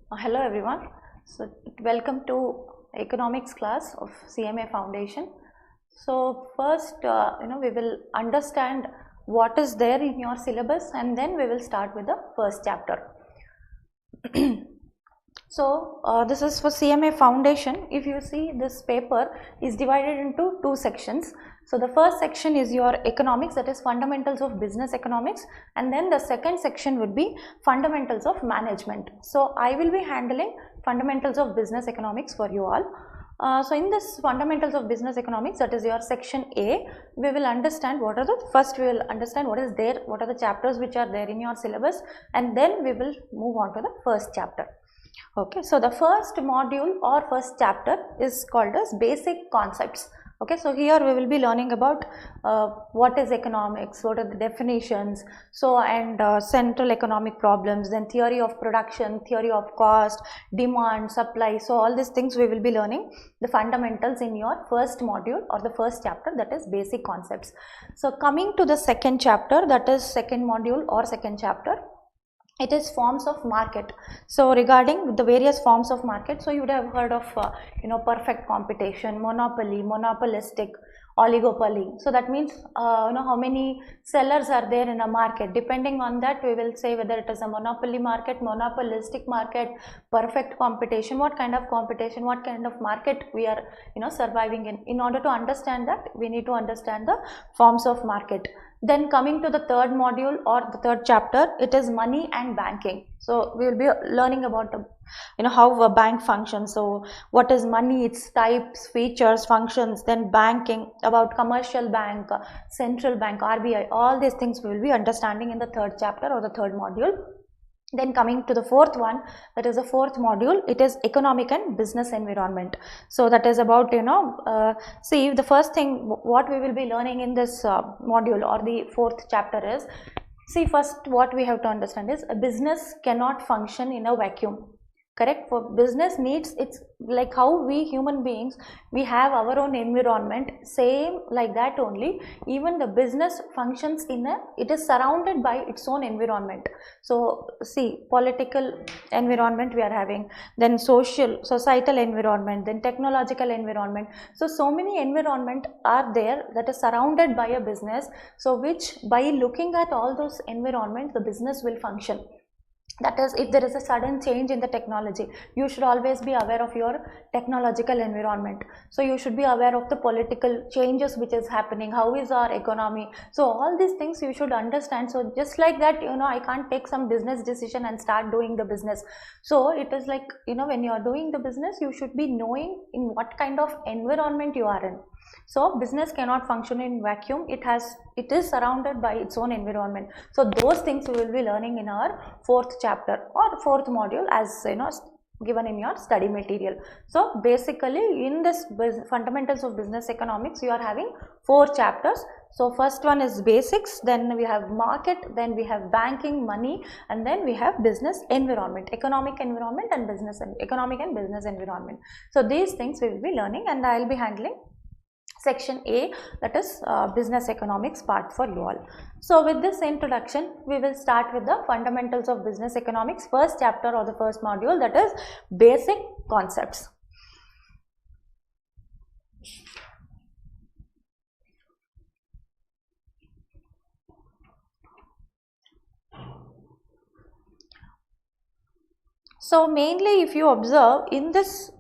Hello everyone. So welcome to economics class of CMA Foundation. So first, we will understand what is there in your syllabus, and then we will start with the first chapter. So this is for CMA Foundation. If you see, this paper is divided into two sections. So the first section is your economics, that is fundamentals of business economics, and then the second section would be fundamentals of management. So I will be handling fundamentals of business economics for you all. So in this fundamentals of business economics, that is your section A, we will understand what are the, first we will understand what is there, what are the chapters which are there in your syllabus, and then we will move on to the first chapter. Okay, so the first module or first chapter is called as basic concepts. Okay, so here we will be learning about what is economics, what are the definitions, so and central economic problems, then theory of production, theory of cost, demand, supply. So all these things we will be learning the fundamentals in your first module or the first chapter, that is basic concepts. So coming to the second chapter, that is second module or second chapter, it is forms of market. So regarding the various forms of market, so you would have heard of perfect competition, monopoly, monopolistic, oligopoly. So that means how many sellers are there in a market. Depending on that, we will say whether it is a monopoly market, monopolistic market, perfect competition, what kind of competition, what kind of market we are surviving in. In order to understand that, we need to understand the forms of market. Then coming to the third module or the third chapter, it is money and banking. So we will be learning about how a bank functions. So what is money, its types, features, functions, then banking, about commercial bank, central bank, RBI, all these things we will be understanding in the third chapter or the third module. Then coming to the fourth one, that is the fourth module, it is economic and business environment. So that is about see, the first thing what we will be learning in this module or the fourth chapter is, see, first what we have to understand is a business cannot function in a vacuum. Correct? For business needs, it's like how we human beings, we have our own environment, same like that only. Even the business functions it is surrounded by its own environment. So see, political environment we are having, then societal environment, then technological environment. So many environment are there that is surrounded by a business. So which by looking at all those environments, the business will function. That is, if there is a sudden change in the technology, you should always be aware of your technological environment. So you should be aware of the political changes which is happening, how is our economy. So all these things you should understand. So just like that, I can't take some business decision and start doing the business. So it is like, when you are doing the business, you should be knowing in what kind of environment you are in. So business cannot function in vacuum. It is surrounded by its own environment. So those things we will be learning in our fourth chapter or fourth module, as given in your study material. So basically in this fundamentals of business economics, you are having 4 chapters. So first one is basics, then we have market, then we have banking, money, and then we have business environment, economic environment and business economic and business environment. So these things we will be learning, and I will be handling section A, that is business economics part for you all. So with this introduction, we will start with the fundamentals of business economics, first chapter or the first module, that is basic concepts. So mainly if you observe in this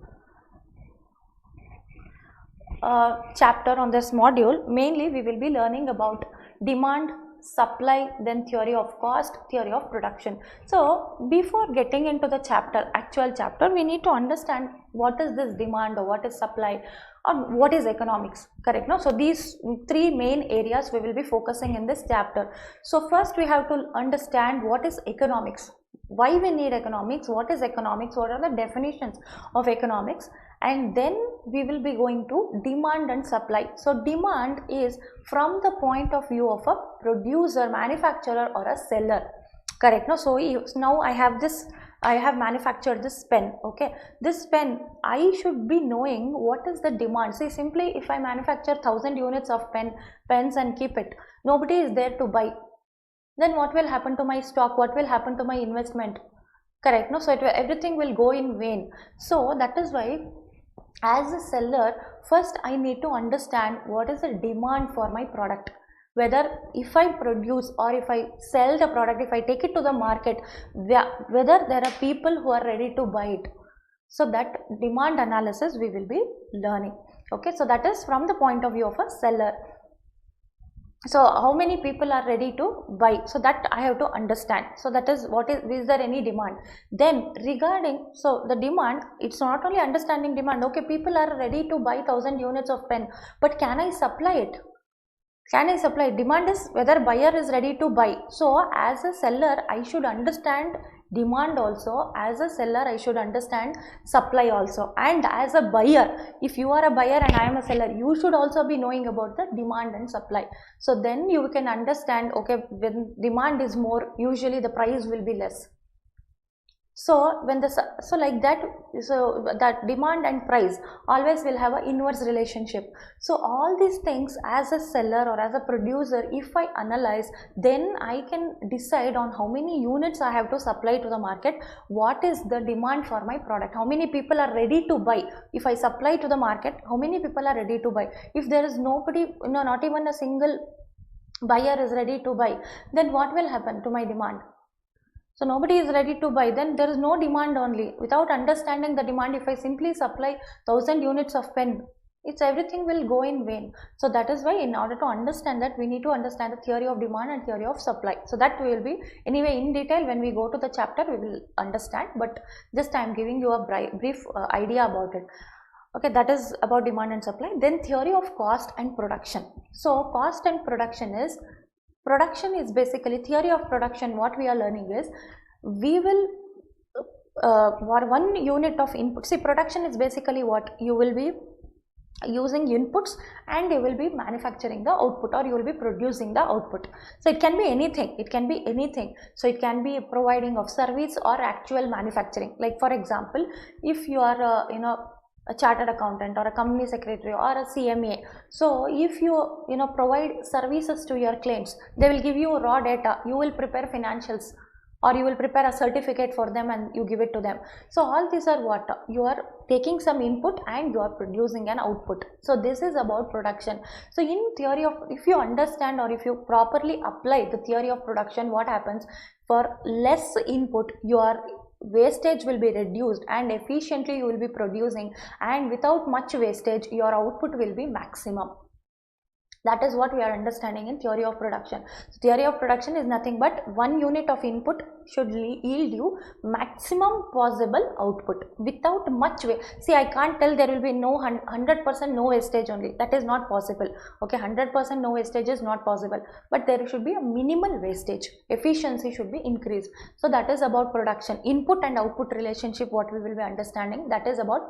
chapter on this module, mainly we will be learning about demand, supply, then theory of cost, theory of production. So before getting into the actual chapter, we need to understand what is this demand or what is supply or what is economics. Correct? No? So these 3 main areas we will be focusing in this chapter. So first we have to understand what is economics, why we need economics, what is economics, what are the definitions of economics, and then we will be going to demand and supply. So demand is from the point of view of a producer, manufacturer or a seller. Correct? No? So now I have manufactured this pen. Okay, this pen, I should be knowing what is the demand. See, simply if I manufacture 1000 units of pens and keep it, nobody is there to buy, then what will happen to my stock, what will happen to my investment? correct, no? So everything will go in vain. So that is why as a seller, first I need to understand what is the demand for my product. Whether if I produce or if I sell the product, if I take it to the market, whether there are people who are ready to buy it. So that demand analysis we will be learning. Okay, so that is from the point of view of a seller. So how many people are ready to buy? So that I have to understand. So that is what is there any demand? Then regarding, so the demand, it's not only understanding demand. Okay, people are ready to buy 1000 units of pen, but can I supply it? Can I supply? Demand is whether buyer is ready to buy. So as a seller, I should understand demand also. As a seller, I should understand supply also. And as a buyer, if you are a buyer and I am a seller, you should also be knowing about the demand and supply. So then you can understand, okay, when demand is more, usually the price will be less. So when like that, so that demand and price always will have an inverse relationship. So all these things as a seller or as a producer, if I analyze, then I can decide on how many units I have to supply to the market, what is the demand for my product, how many people are ready to buy. If I supply to the market, how many people are ready to buy. If there is nobody, not even a single buyer is ready to buy, then what will happen to my demand? So nobody is ready to buy, then there is no demand only. Without understanding the demand, if I simply supply 1000 units of pen, everything will go in vain. So that is why in order to understand that, we need to understand the theory of demand and theory of supply. So that will be anyway in detail when we go to the chapter we will understand, but just I am giving you a brief idea about it. Okay, that is about demand and supply. Then theory of cost and production. So cost and production is basically theory of production. What we are learning is, we will for 1 unit of input, see, production is basically what you will be using inputs and you will be manufacturing the output, or you will be producing the output. So it can be anything, so it can be providing of service or actual manufacturing. Like for example, if you are a chartered accountant or a company secretary or a CMA. So if you provide services to your clients, they will give you raw data, you will prepare financials or you will prepare a certificate for them and you give it to them. So all these are what you are taking some input and you are producing an output. So this is about production. So in theory of, if you understand or if you properly apply the theory of production, what happens? For less input, your wastage will be reduced and efficiently you will be producing, and without much wastage your output will be maximum. That is what we are understanding in theory of production. So theory of production is nothing but 1 unit of input should yield you maximum possible output without much waste. See, I can't tell there will be no 100% no wastage only. That is not possible. Okay, 100% no wastage is not possible, but there should be a minimal wastage. Efficiency should be increased. So that is about production. Input and output relationship, what we will be understanding, that is about,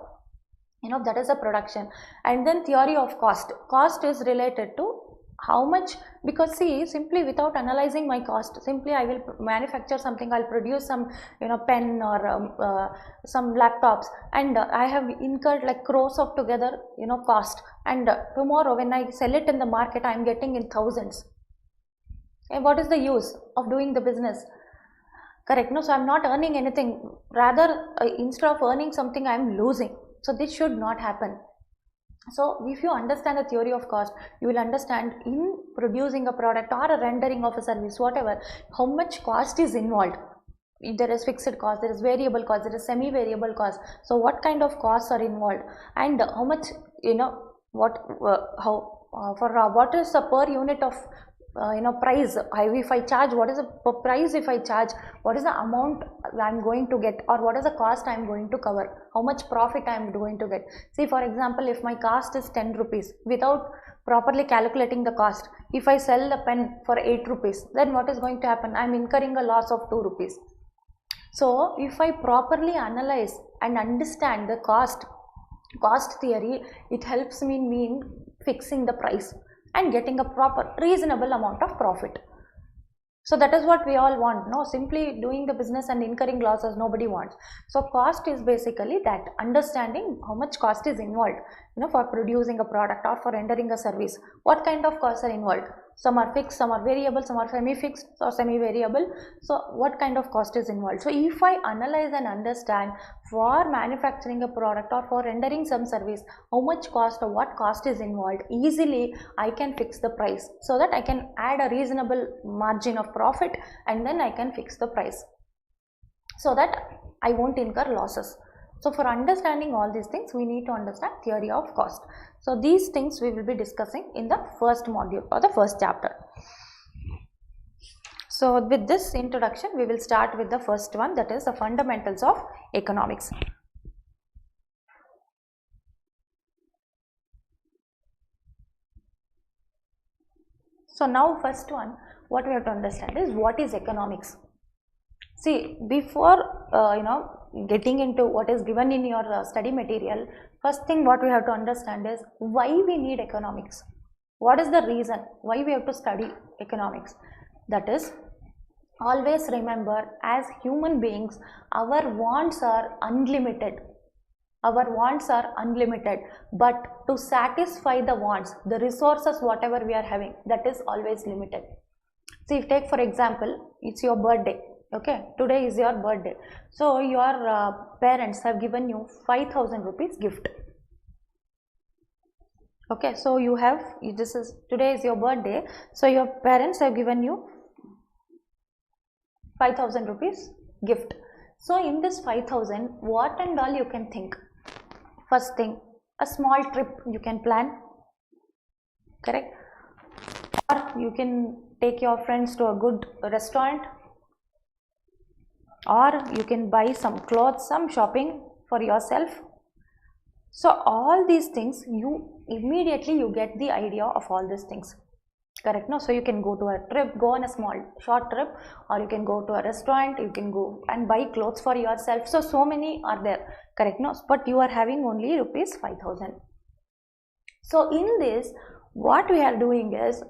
that is a production. And then theory of cost. Cost is related to how much, because see, simply without analyzing my cost, simply I will manufacture something, I'll produce some pen or some laptops, and I have incurred like crores of together cost, and tomorrow when I sell it in the market, I am getting in thousands. And what is the use of doing the business? Correct, no? So I am not earning anything, rather instead of earning something, I am losing. So this should not happen. So if you understand the theory of cost, you will understand in producing a product or a rendering of a service, whatever, how much cost is involved. There is fixed cost, there is variable cost, there is semi-variable cost. So what kind of costs are involved, and how much, what is the per unit of price, if I charge, what is the price if I charge, what is the amount I am going to get, or what is the cost I am going to cover, how much profit I am going to get. See, for example, if my cost is 10 rupees, without properly calculating the cost, if I sell the pen for 8 rupees, then what is going to happen? I am incurring a loss of 2 rupees. So if I properly analyze and understand the cost theory, it helps me in fixing the price and getting a proper reasonable amount of profit. So that is what we all want. No, simply doing the business and incurring losses, nobody wants. So cost is basically that, understanding how much cost is involved, for producing a product or for rendering a service. What kind of costs are involved? Some are fixed, some are variable, some are semi-fixed or semi-variable. So what kind of cost is involved? So if I analyze and understand for manufacturing a product or for rendering some service, how much cost or what cost is involved, easily I can fix the price, so that I can add a reasonable margin of profit, and then I can fix the price so that I won't incur losses. So for understanding all these things, we need to understand theory of cost. So these things we will be discussing in the first module or the first chapter. So with this introduction, we will start with the first one, that is the fundamentals of economics. So now first one, what we have to understand is what is economics. See, before getting into what is given in your study material, first thing what we have to understand is why we need economics. What is the reason why we have to study economics? That is, always remember, as human beings, our wants are unlimited. Our wants are unlimited, but to satisfy the wants, the resources whatever we are having, that is always limited. See, if take for example, it's your birthday. Okay, today is your birthday. So your parents have given you 5,000 rupees gift. Okay, so you have, today is your birthday. So your parents have given you 5,000 rupees gift. So in this 5,000, what and all you can think? First thing, a small trip you can plan, correct? Or you can take your friends to a good restaurant, or you can buy some clothes, some shopping for yourself. So all these things, you immediately get the idea of all these things, correct? No, so you can go to a trip, go on a small short trip, or you can go to a restaurant, you can go and buy clothes for yourself. So many are there, correct? No, but you are having only rupees 5,000. So in this, what we are doing is,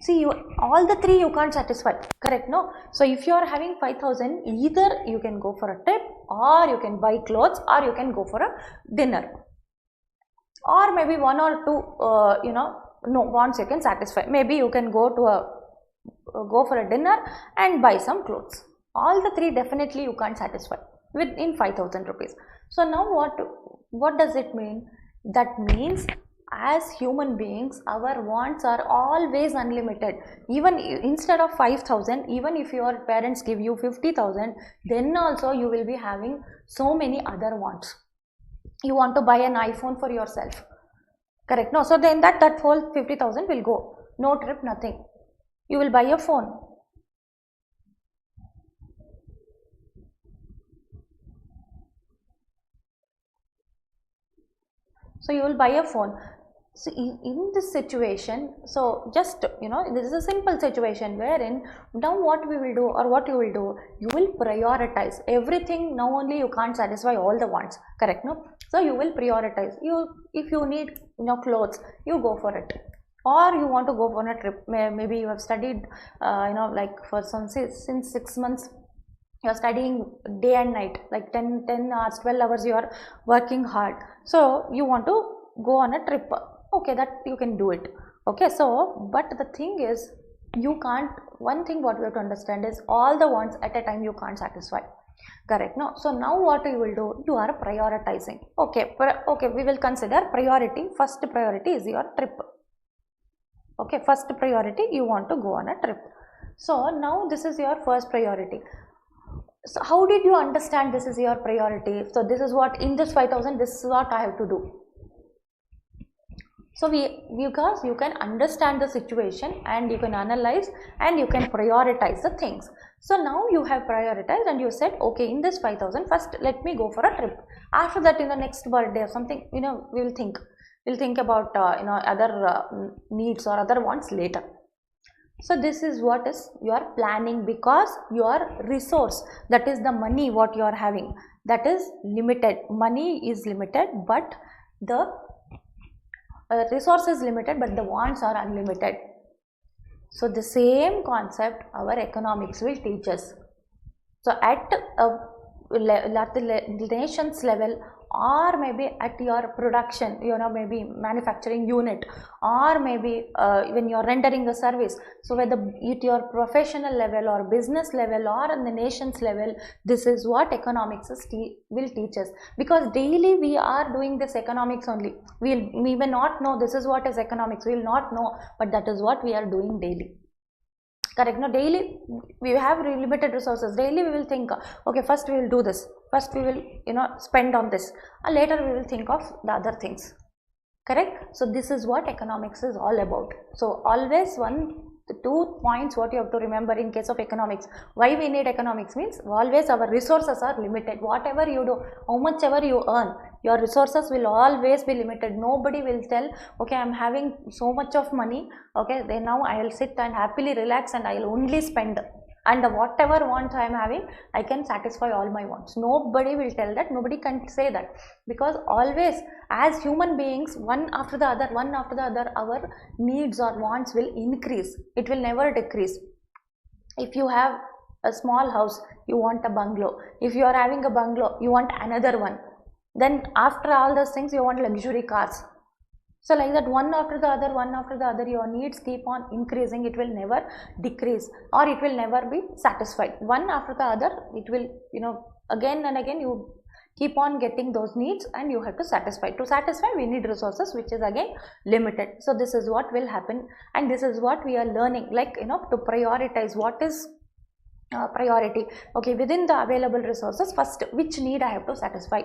see, all the three you can't satisfy, correct? No, so if you are having 5,000, either you can go for a trip, or you can buy clothes, or you can go for a dinner, or maybe one or two wants you can satisfy. Maybe you can go for a dinner and buy some clothes. All the three definitely you can't satisfy within 5,000 rupees. So now what does it mean? That means, as human beings, our wants are always unlimited. Even instead of 5,000, even if your parents give you 50,000, then also you will be having so many other wants. You want to buy an iPhone for yourself, correct? No, so then that whole 50,000 will go. No trip, nothing. You will buy a phone. So you will buy a phone. So in this situation, so just this is a simple situation wherein now what we will do, or what you will do, you will prioritize everything. Now only you can't satisfy all the wants, correct? No, so you will prioritize. If you need clothes, you go for it. Or you want to go on a trip, maybe you have studied like for since 6 months you are studying day and night, like 10 hours, 12 hours you are working hard. So you want to go on a trip. Okay, that you can do it. Okay, so but the thing is, you can't, one thing what we have to understand is, all the wants at a time you can't satisfy, correct? No, so now what you will do, you are prioritizing. Okay, we will consider priority. First priority is your trip. Okay, first priority, you want to go on a trip. So now this is your first priority. So how did you understand this is your priority? So this is what, in this 5,000, this is what I have to do. So because you can understand the situation, and you can analyze, and you can prioritize the things. So now you have prioritized, and you said, okay, in this 5,000, first let me go for a trip. After that, in the next birthday or something, we will think about other needs or other wants later. So this is what is your planning, because your resource, that is the money what you are having, that is limited. Money is limited, but the resource is limited, but the wants are unlimited. So the same concept our economics will teach us. So at the nation's level, or maybe at your production, maybe manufacturing unit, or maybe when you are rendering a service. So whether at your professional level or business level or in the nation's level, this is what economics will teach us, because daily we are doing this economics only. We may not know this is what is economics, we will not know, but that is what we are doing daily. Correct? Now daily we have limited resources. Daily we will think, okay, first we will do this, first we will spend on this, and later we will think of the other things. Correct? So this is what economics is all about. So always two points what you have to remember in case of economics. Why we need economics means always our resources are limited. Whatever you do, how much ever you earn, your resources will always be limited. Nobody will tell, okay, I am having so much of money, okay, then now I will sit and happily relax and I will only spend, and whatever wants I am having, I can satisfy all my wants. Nobody will tell that, nobody can say that, because always as human beings, one after the other, our needs or wants will increase. It will never decrease. If you have a small house, you want a bungalow. If you are having a bungalow, you want another one. Then after all those things, you want luxury cars. So like that, one after the other, your needs keep on increasing. It will never decrease, or it will never be satisfied. One after the other, it will, again and again you keep on getting those needs and you have to satisfy. To satisfy, we need resources, which is again limited. So this is what will happen, and this is what we are learning, like, to prioritize. What is priority? Okay, within the available resources, first which need I have to satisfy.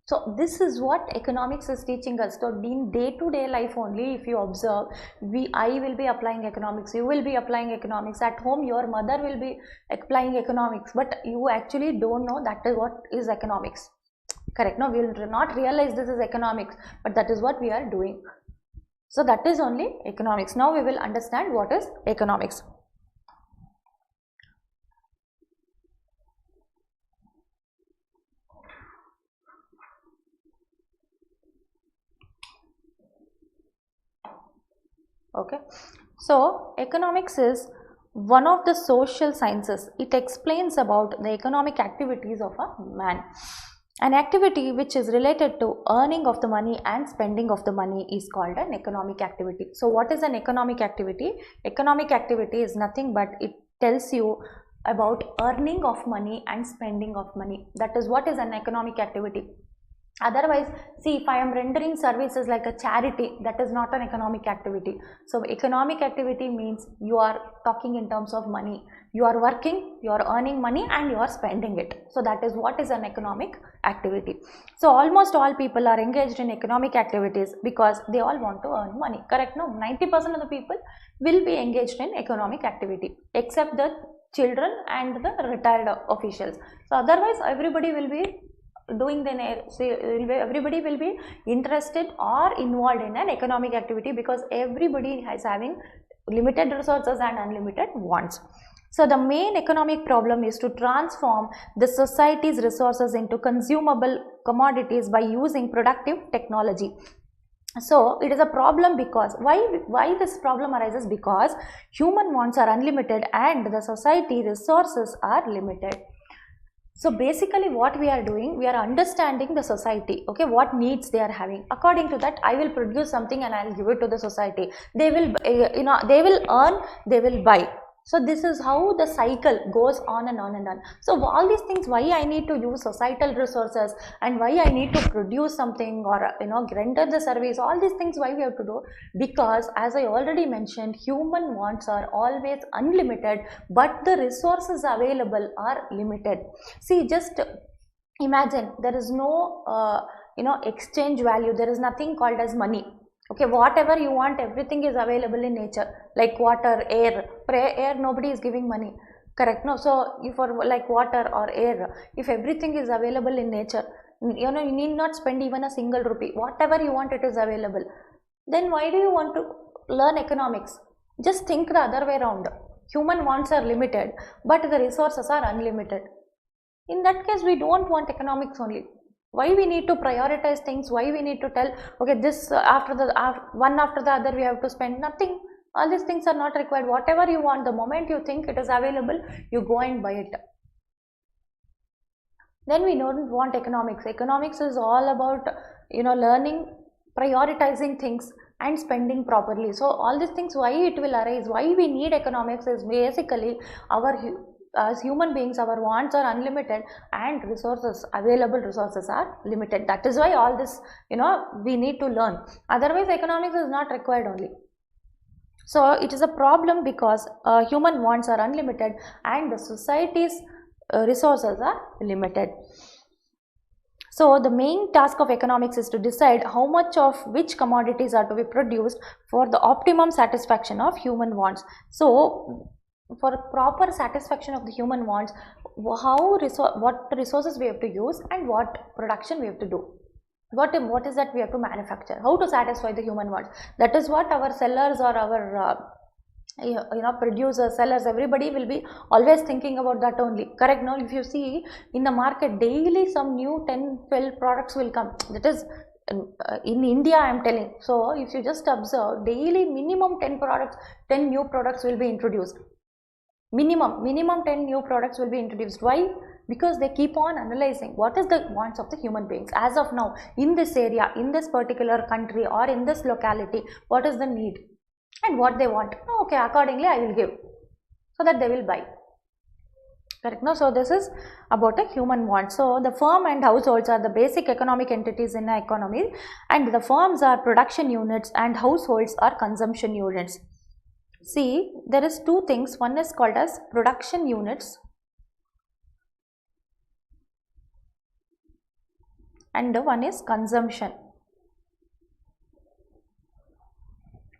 So this is what economics is teaching us. So in day-to-day life only, if you observe, I will be applying economics, you will be applying economics. At home, your mother will be applying economics, but you actually don't know that is what is economics. Correct? No, we will not realize this is economics, but that is what we are doing. So that is only economics. Now we will understand what is economics. Okay, so economics is one of the social sciences. It explains about the economic activities of a man. An activity which is related to earning of the money and spending of the money is called an economic activity. So what is an economic activity? Economic activity is nothing but it tells you about earning of money and spending of money. That is what is an economic activity. Otherwise, see, if I am rendering services like a charity, that is not an economic activity. So economic activity means you are talking in terms of money. You are working, you are earning money, and you are spending it. So that is what is an economic activity. So almost all people are engaged in economic activities because they all want to earn money. Correct? No, 90% of the people will be engaged in economic activity, except the children and the retired officials. So otherwise, everybody will be doing everybody will be interested or involved in an economic activity, because everybody is having limited resources and unlimited wants. So the main economic problem is to transform the society's resources into consumable commodities by using productive technology. So it is a problem because why this problem arises? Because human wants are unlimited and the society resources are limited. So basically what we are doing, we are understanding the society, okay, what needs they are having. According to that, I will produce something and I will give it to the society. They will, they will earn, they will buy. So this is how the cycle goes on and on and on. So all these things, why I need to use societal resources and why I need to produce something or render the service, all these things why we have to do, because as I already mentioned, human wants are always unlimited, but the resources available are limited. See, just imagine there is no exchange value, there is nothing called as money. Okay, whatever you want, everything is available in nature, like water, air. For air, nobody is giving money. Correct? No. So, if for like water or air, if everything is available in nature, you need not spend even a single rupee. Whatever you want, it is available. Then why do you want to learn economics? Just think the other way around. Human wants are limited, but the resources are unlimited. In that case, we don't want economics only. Why we need to prioritize things? Why we need to tell, okay, this one after the other we have to spend? Nothing. All these things are not required. Whatever you want, the moment you think it is available, you go and buy it. then we don't want economics. Economics is all about, learning, prioritizing things and spending properly. So all these things, why it will arise, why we need economics is basically as human beings, our wants are unlimited and available resources are limited. That is why all this, we need to learn. Otherwise, economics is not required only. So it is a problem because human wants are unlimited and the society's resources are limited. So the main task of economics is to decide how much of which commodities are to be produced for the optimum satisfaction of human wants. So for proper satisfaction of the human wants, what resources we have to use and what production we have to do. What is that we have to manufacture, how to satisfy the human wants. That is what our sellers or our producers, sellers, everybody will be always thinking about that only. Correct? Now if you see in the market daily some new 10-12 products will come. That is in India I am telling. So if you just observe, daily minimum 10 new products will be introduced. Minimum 10 new products will be introduced. Why? Because they keep on analyzing what is the wants of the human beings as of now in this area, in this particular country or in this locality, what is the need and what they want. Okay, accordingly I will give, so that they will buy. Correct? No? So this is about a human want. So the firm and households are the basic economic entities in an economy, and the firms are production units and households are consumption units. See, there is two things. One is called as production units and one is consumption.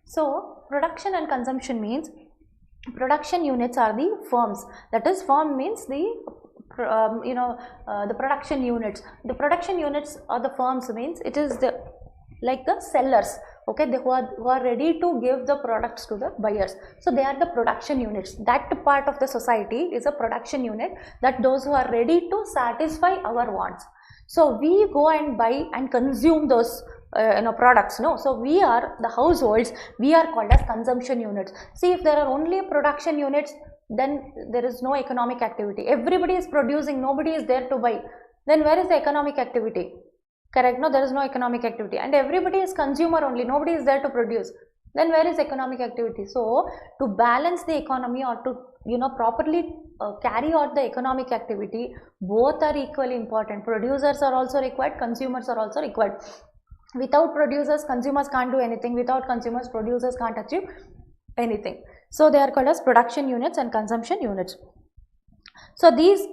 So production and consumption means, production units are the firms. That is, firm means the the production units. The production units or the firms means it is the like the sellers. Okay, who are ready to give the products to the buyers. So they are the production units. That part of the society is a production unit, that those who are ready to satisfy our wants. So we go and buy and consume those products. No, so we are the households, we are called as consumption units. See, if there are only production units, then there is no economic activity. Everybody is producing, nobody is there to buy. Then where is the economic activity? Correct? No, there is no economic activity, and everybody is consumer only, nobody is there to produce. Then where is economic activity? So to balance the economy or to properly carry out the economic activity, both are equally important. Producers are also required, consumers are also required. Without producers, consumers can't do anything. Without consumers, producers can't achieve anything. So they are called as production units and consumption units. So these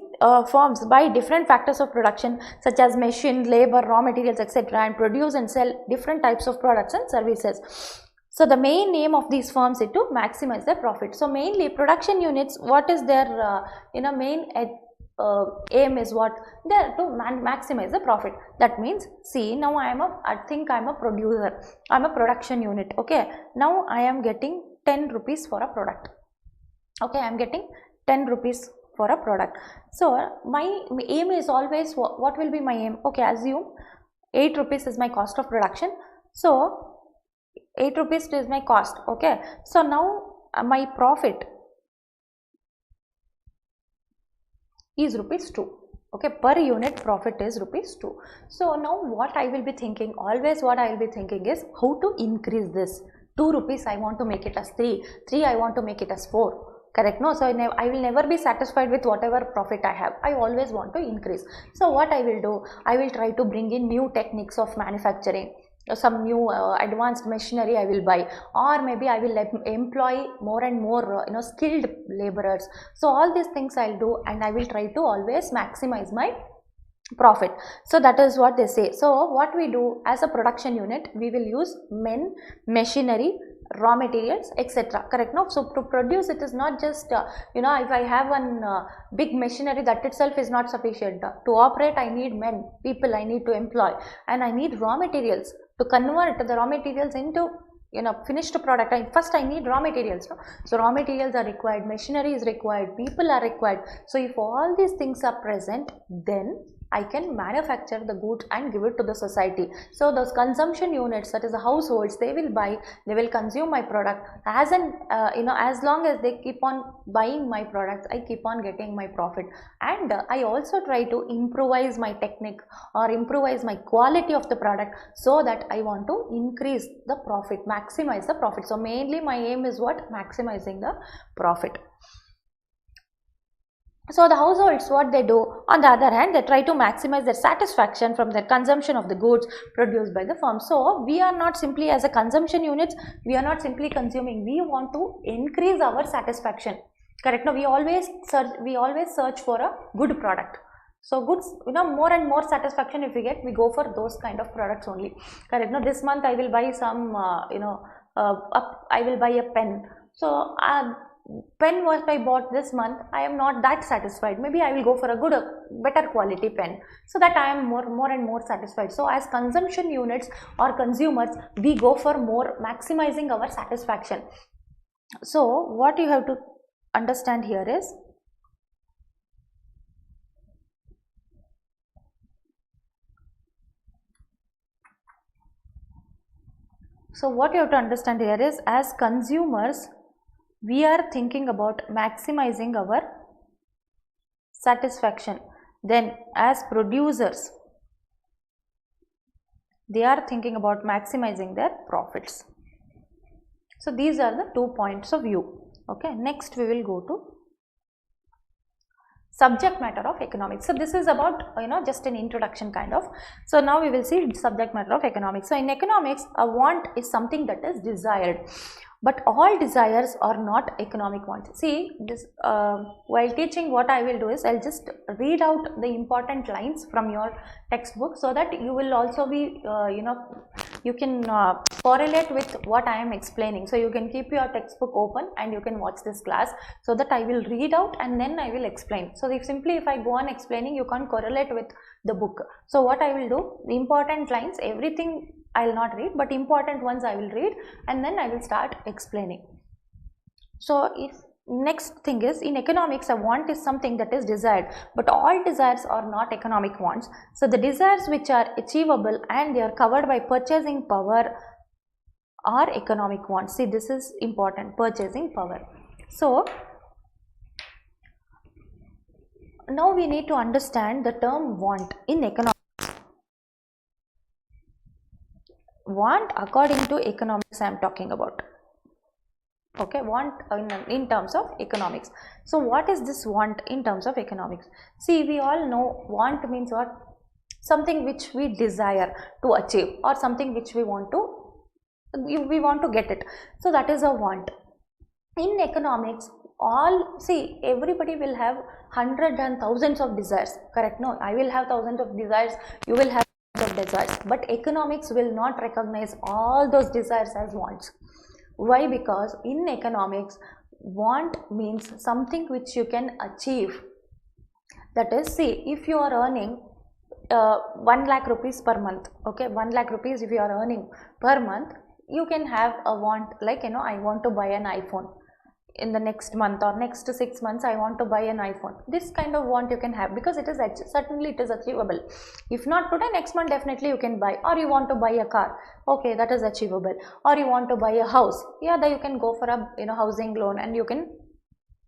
firms buy different factors of production such as machine, labor, raw materials, etc., and produce and sell different types of products and services. So the main aim of these firms is to maximize their profit. So mainly production units, what is their main aim is what? They are to maximize the profit. That means, see, now I think I am a producer, I am a production unit. Okay, now I am getting 10 rupees for a product. Okay, I am getting 10 rupees for a product. So my aim is always, what will be my aim? Okay, assume 8 rupees is my cost of production. So 8 rupees is my cost. Okay, so now my profit is rupees 2. Okay, per unit profit is rupees 2. So now what I will be thinking, always what I will be thinking is how to increase this. 2 rupees I want to make it as 3, 3 I want to make it as 4. Correct? No, so I will never be satisfied with whatever profit I have. I always want to increase. So what I will do, I will try to bring in new techniques of manufacturing, some new advanced machinery I will buy, or maybe I will employ more and more skilled laborers. So all these things I'll do, and I will try to always maximize my profit. So that is what they say. So what we do as a production unit, we will use men, machinery, raw materials, etc. Correct? No, so to produce, it is not just if I have one big machinery, that itself is not sufficient. To operate, I need men, people I need to employ, and I need raw materials to convert the raw materials into finished product. First I need raw materials. No? So raw materials are required, machinery is required, people are required. So if all these things are present, then I can manufacture the goods and give it to the society. So those consumption units, that is the households, they will buy, they will consume my product. As an as long as they keep on buying my products, I keep on getting my profit. And I also try to improvise my technique or improvise my quality of the product, so that I want to increase the profit, maximize the profit. So mainly my aim is what? Maximizing the profit. So the households, what they do, on the other hand, they try to maximize their satisfaction from their consumption of the goods produced by the firm. So we are not simply as a consumption units, we are not simply consuming, we want to increase our satisfaction. Correct? No, we always search for a good product. So goods, more and more satisfaction if we get, we go for those kind of products only. Correct? No, this month I will buy some, I will buy a pen. So pen what I bought this month, I am not that satisfied. Maybe I will go for a good, better quality pen, so that I am more and more satisfied. So as consumption units or consumers, we go for more maximizing our satisfaction. So what you have to understand here is, as consumers, we are thinking about maximizing our satisfaction. Then as producers, they are thinking about maximizing their profits. So these are the 2 points of view. Okay, next we will go to subject matter of economics. So this is about just an introduction kind of. So now we will see subject matter of economics. So in economics, a want is something that is desired, but all desires are not economic wants. See this, while teaching, what I will do is, I'll just read out the important lines from your textbook, so that you will also be you can correlate with what I am explaining. So you can keep your textbook open and you can watch this class, so that I will read out and then I will explain. So if I go on explaining, you can't correlate with the book. So what I will do, the important lines, everything I will not read, but important ones I will read, and then I will start explaining. So if next thing is, in economics, a want is something that is desired, but all desires are not economic wants. So the desires which are achievable and they are covered by purchasing power are economic wants. See, this is important, purchasing power. So now we need to understand the term want in economics. Want according to economics I am talking about. Okay, want in terms of economics. So what is this want in terms of economics? See, we all know want means what? Something which we desire to achieve, or something which we want to get it. So that is a want. In economics, everybody will have hundreds and thousands of desires. Correct? No, I will have thousands of desires, you will have of desires, but economics will not recognize all those desires as wants. Why? Because in economics, want means something which you can achieve. That is, see, if you are earning 1 lakh rupees per month, okay, 1 lakh rupees if you are earning per month, you can have a want, like I want to buy an iPhone in the next month, or next 6 months I want to buy an iPhone. This kind of want you can have, because it is certainly it is achievable. If not today, next month definitely you can buy. Or you want to buy a car, okay, that is achievable. Or you want to buy a house, yeah, then you can go for a housing loan and you can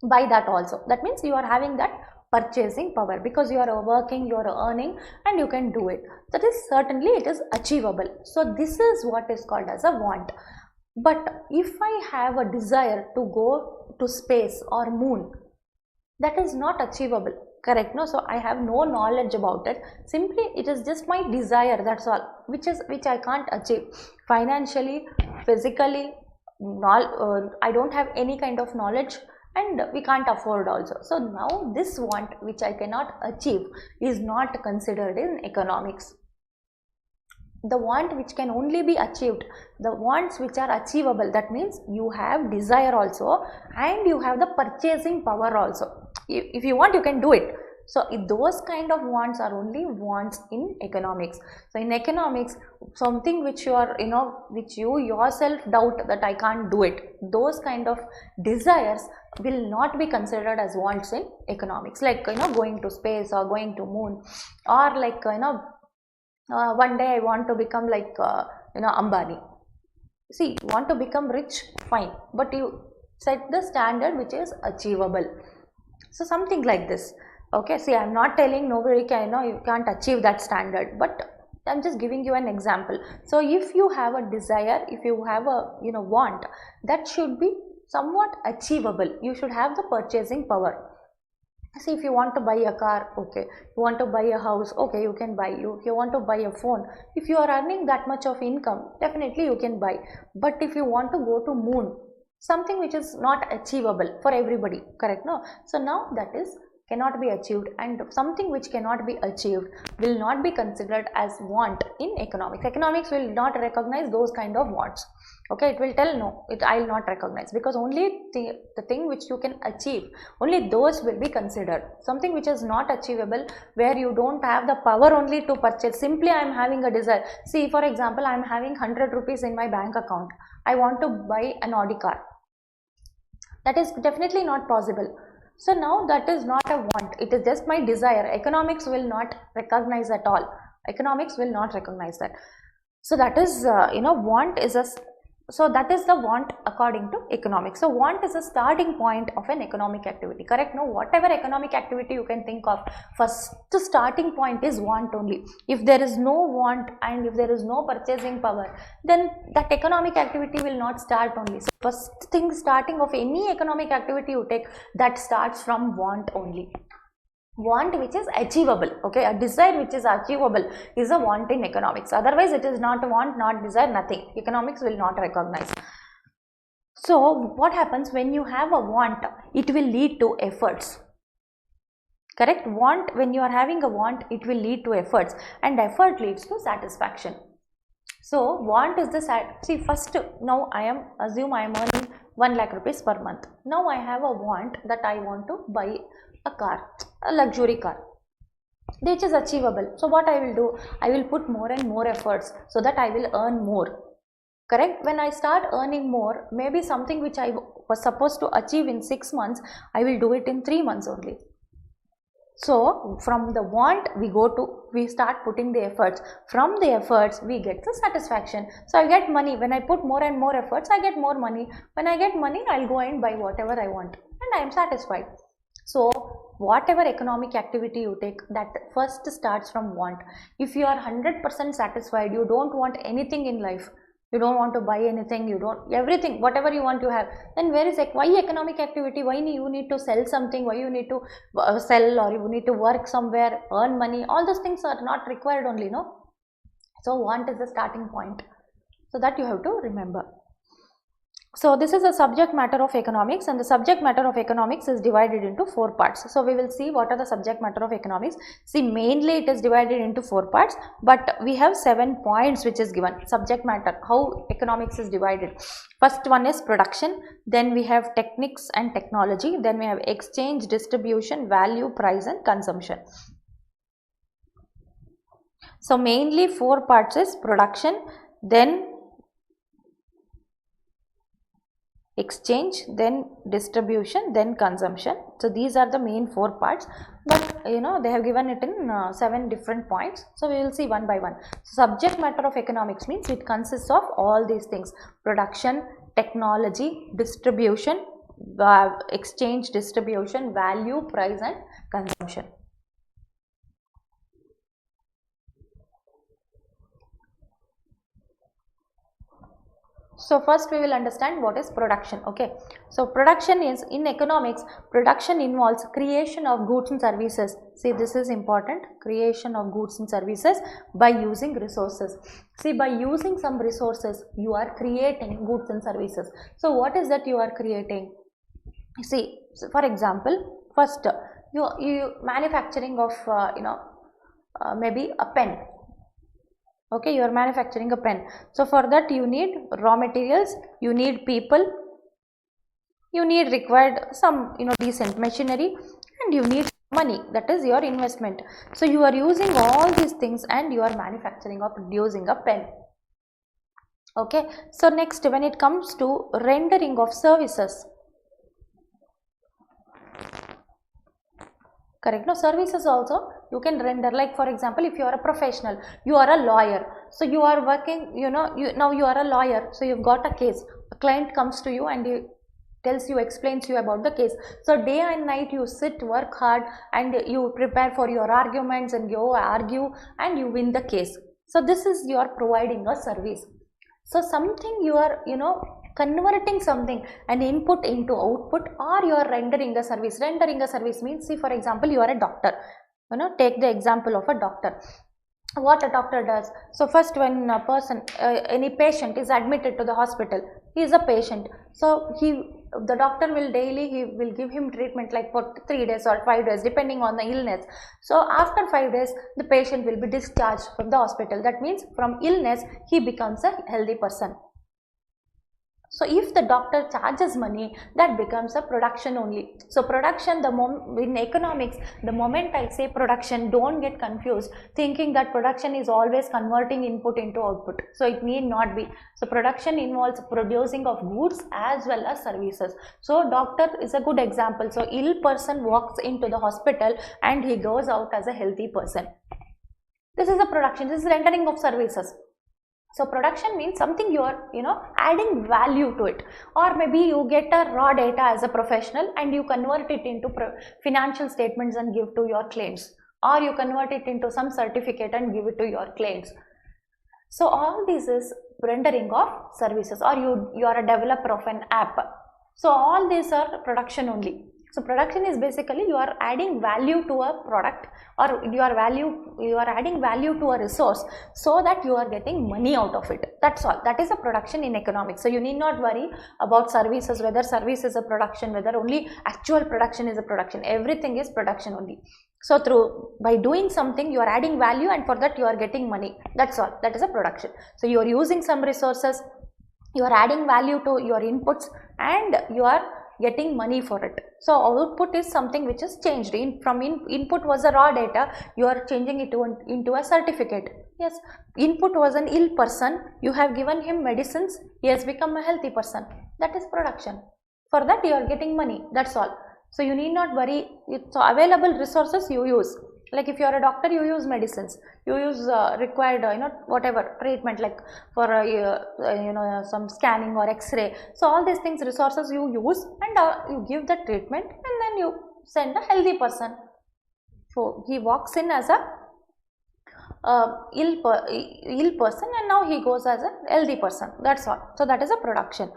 buy that also. That means you are having that purchasing power, because you are working, you are earning, and you can do it. That is certainly it is achievable. So this is what is called as a want. But if I have a desire to go to space or moon, that is not achievable. Correct? No, so I have no knowledge about it. Simply it is just my desire, that's all, which I can't achieve financially, physically. I don't have any kind of knowledge, and we can't afford also. So now this want which I cannot achieve is not considered in economics. The want which can only be achieved, the wants which are achievable, that means you have desire also and you have the purchasing power also. If you want, you can do it. So those kind of wants are only wants in economics. So in economics, something which you are, which you yourself doubt that I can't do it, those kind of desires will not be considered as wants in economics, like going to space or going to moon, or like one day I want to become like Ambani. See, you want to become rich, fine, but you set the standard which is achievable. So something like this. Okay, see, I'm not telling nobody can, you can't achieve that standard, but I'm just giving you an example. So if you have a desire, if you have a want, that should be somewhat achievable. You should have the purchasing power. See, if you want to buy a car, okay, you want to buy a house, okay, you can buy. If you want to buy a phone, if you are earning that much of income, definitely you can buy. But if you want to go to moon, something which is not achievable for everybody, correct? No, so now that is cannot be achieved, and something which cannot be achieved will not be considered as want in economics. Economics will not recognize those kind of wants. Okay, it will tell no, I will not recognize, because only the thing which you can achieve, only those will be considered. Something which is not achievable, where you don't have the power only to purchase, simply I am having a desire. See, for example, I am having 100 rupees in my bank account, I want to buy an Audi car. That is definitely not possible. So now that is not a want, it is just my desire. Economics will not recognize at all. Economics will not recognize that. So that is want is a, so that is the want according to economics. So want is a starting point of an economic activity, correct? No, whatever economic activity you can think of, first starting point is want only. If there is no want and if there is no purchasing power, then that economic activity will not start only. So first thing starting of any economic activity you take, that starts from want only. Want which is achievable, okay, a desire which is achievable is a want in economics. Otherwise it is not a want, not desire, nothing. Economics will not recognize. So what happens when you have a want? It will lead to efforts, correct? Want, when you are having a want, it will lead to efforts, and effort leads to satisfaction. So want is the see, first now I am assume I am earning 1 lakh rupees per month. Now I have a want that I want to buy a car, a luxury car, which is achievable. So what I will do, I will put more and more efforts so that I will earn more, correct? When I start earning more, maybe something which I was supposed to achieve in 6 months, I will do it in 3 months only. So from the want we start putting the efforts. From the efforts we get the satisfaction. So I get money. When I put more and more efforts, I get more money. When I get money, I'll go and buy whatever I want, and I am satisfied. So whatever economic activity you take, that first starts from want. If you are 100% satisfied, you don't want anything in life, you don't want to buy anything, you don't, everything, whatever you want to have, then where is why economic activity? Why you need to sell something? Why you need to sell, or you need to work somewhere, earn money? All those things are not required only, no? So want is the starting point. So that you have to remember. So this is a subject matter of economics, and the subject matter of economics is divided into 4 parts. So we will see what are the subject matter of economics. See, mainly it is divided into 4 parts, but we have 7 points which is given. Subject matter, how economics is divided. First one is production, then we have techniques and technology, then we have exchange, distribution, value, price and consumption. So mainly 4 parts is production, then exchange, then distribution, then consumption. So these are the main 4 parts, but they have given it in 7 different points. So we will see one by one. So subject matter of economics means it consists of all these things: production, technology, distribution, exchange, distribution, value, price and consumption. So first we will understand what is production. Okay, so production is, in economics, production involves creation of goods and services. See, this is important, creation of goods and services by using resources. See, by using some resources you are creating goods and services. So what is that you are creating? See, so for example, first you manufacturing of maybe a pen. Okay, you are manufacturing a pen. So for that you need raw materials, you need people, you need required some decent machinery, and you need money, that is your investment. So you are using all these things and you are manufacturing or producing a pen. Okay, so next, when it comes to rendering of services, correct? No, services also you can render, like for example, if you are a professional, you are a lawyer, so you are working, now you are a lawyer, so you've got a case, a client comes to you and he tells you, explains you about the case, so day and night you sit, work hard, and you prepare for your arguments and you argue and you win the case. So this is, you are providing a service. So something you are, converting something, an input into output, or you are rendering a service. Rendering a service means, see for example, you are a doctor, take the example of a doctor. What a doctor does, so first when a person, any patient is admitted to the hospital, he is a patient, so the doctor will daily, he will give him treatment like for 3 days or 5 days depending on the illness. So after 5 days the patient will be discharged from the hospital, that means from illness he becomes a healthy person. So if the doctor charges money, that becomes a production only. So production, in economics, the moment I say production, don't get confused thinking that production is always converting input into output. So it need not be. So production involves producing of goods as well as services. So doctor is a good example. So ill person walks into the hospital and he goes out as a healthy person. This is a production, this is rendering of services. So production means something you are, adding value to it, or maybe you get a raw data as a professional and you convert it into financial statements and give to your clients, or you convert it into some certificate and give it to your clients. So all this is rendering of services, or you are a developer of an app. So all these are production only. So production is basically you are adding value to a product, or you are adding value to a resource so that you are getting money out of it. That's all. That is a production in economics. So you need not worry about services, whether service is a production, whether only actual production is a production. Everything is production only. So by doing something you are adding value, and for that you are getting money. That's all. That is a production. So you are using some resources, you are adding value to your inputs, and you are getting money for it. So output is something which is changed. Input was a raw data, you are changing it into a certificate. Yes, input was an ill person, you have given him medicines, he has become a healthy person. That is production. For that you are getting money. That's all. So you need not worry. So available resources you use. Like if you are a doctor, you use medicines, you use required, whatever treatment, like for some scanning or X-ray. So all these things, resources you use, and you give the treatment, and then you send a healthy person. So he walks in as a ill person, and now he goes as a healthy person. That's all. So that is a production.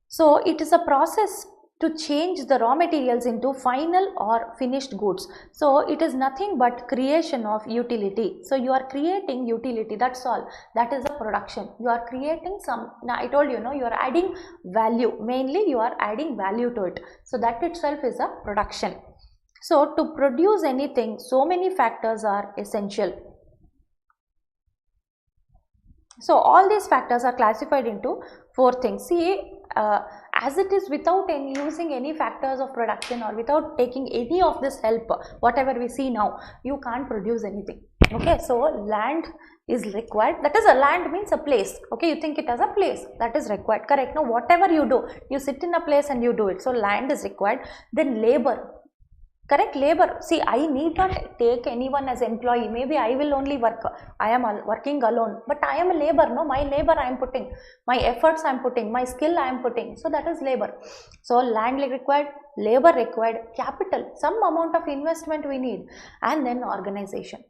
So it is a process to change the raw materials into final or finished goods. So it is nothing but creation of utility. So you are creating utility, that's all. That is a production. You are creating some, now I told you, you are adding value. Mainly you are adding value to it. So that itself is a production. So to produce anything, so many factors are essential. So all these factors are classified into 4 things. See, as it is, without using any factors of production, or without taking any of this help, whatever we see now, you can't produce anything. Okay, so land is required. That is, a land means a place. Okay, you think it as a place, that is required. Correct. Now whatever you do, you sit in a place and you do it. So land is required. Then labor. Correct, labor. See, I need not take anyone as employee. Maybe I will only work. I am working alone, but I am a labor. No, my labor I am putting, my efforts I am putting, my skill I am putting. So that is labor. So land required, labor required, capital, some amount of investment we need, and then organization.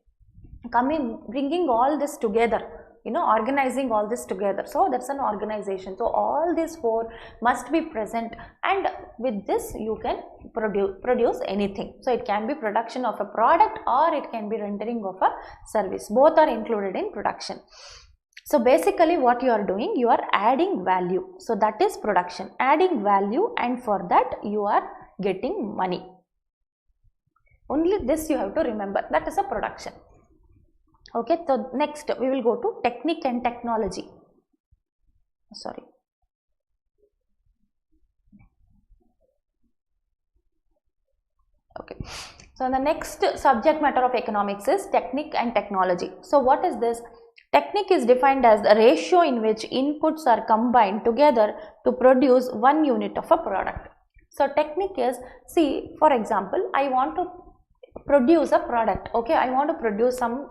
Bringing all this together. Organizing all this together. So that's an organization. So all these 4 must be present, and with this you can produce anything. So it can be production of a product, or it can be rendering of a service. Both are included in production. So basically what you are doing, you are adding value. So that is production, adding value, and for that you are getting money. Only this you have to remember, that is a production. Okay, so next we will go to technique and technology. Sorry. Okay, So the next subject matter of economics is technique and technology. So what is this? Technique is defined as the ratio in which inputs are combined together to produce one unit of a product. So technique is, see, for example, I want to produce a product, okay, I want to produce some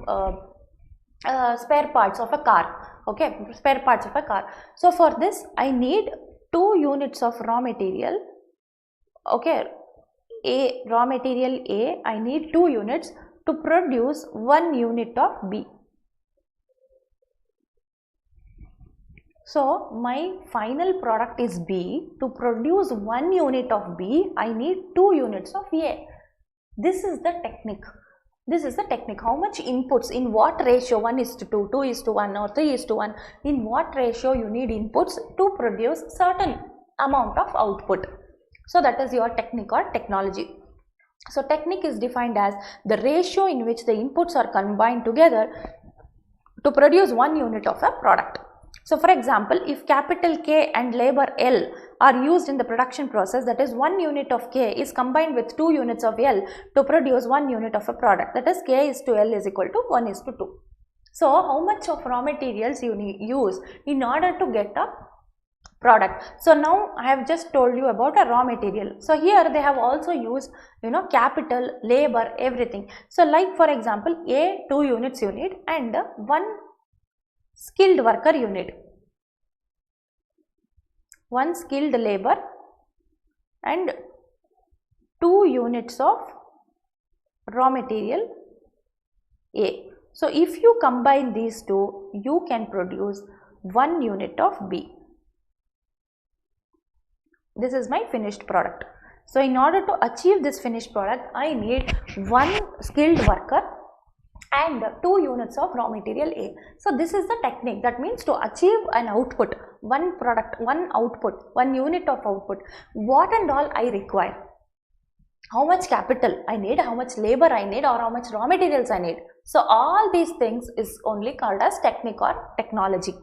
spare parts of a car, okay, spare parts of a car. So for this I need 2 units of raw material, okay, raw material A, I need 2 units to produce 1 unit of B. So my final product is B. To produce 1 unit of B, I need 2 units of A. This is the technique. This is the technique. How much inputs, in what ratio, 1:2, 2:1 or 3:1, in what ratio you need inputs to produce certain amount of output. So that is your technique or technology. So technique is defined as the ratio in which the inputs are combined together to produce 1 unit of a product. So for example, if capital K and labor L are used in the production process, that is 1 unit of K is combined with 2 units of L to produce 1 unit of a product, that is K is to L is equal to 1:2. So how much of raw materials you use in order to get a product? So now I have just told you about a raw material. So here they have also used, capital, labor, everything. So like for example, A 2 units you need and 1 skilled worker unit, 1 skilled labor and 2 units of raw material A. So if you combine these two, you can produce 1 unit of B. This is my finished product. So in order to achieve this finished product, I need 1 skilled worker and 2 units of raw material A. So this is the technique. That means to achieve an output, 1 product, 1 output, 1 unit of output, what and all I require, how much capital I need, how much labor I need, or how much raw materials I need. So all these things is only called as technique or technology.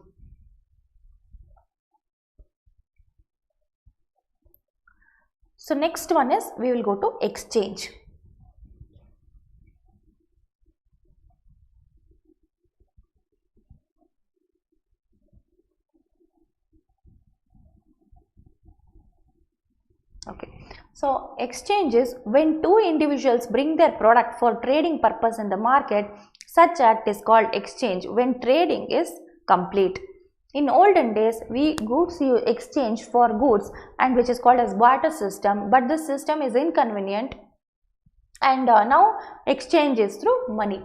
So next one is, we will go to exchange. Okay, so exchange is when 2 individuals bring their product for trading purpose in the market. Such act is called exchange when trading is complete. In olden days, goods you exchange for goods, and which is called as barter system, but this system is inconvenient, and now exchange is through money.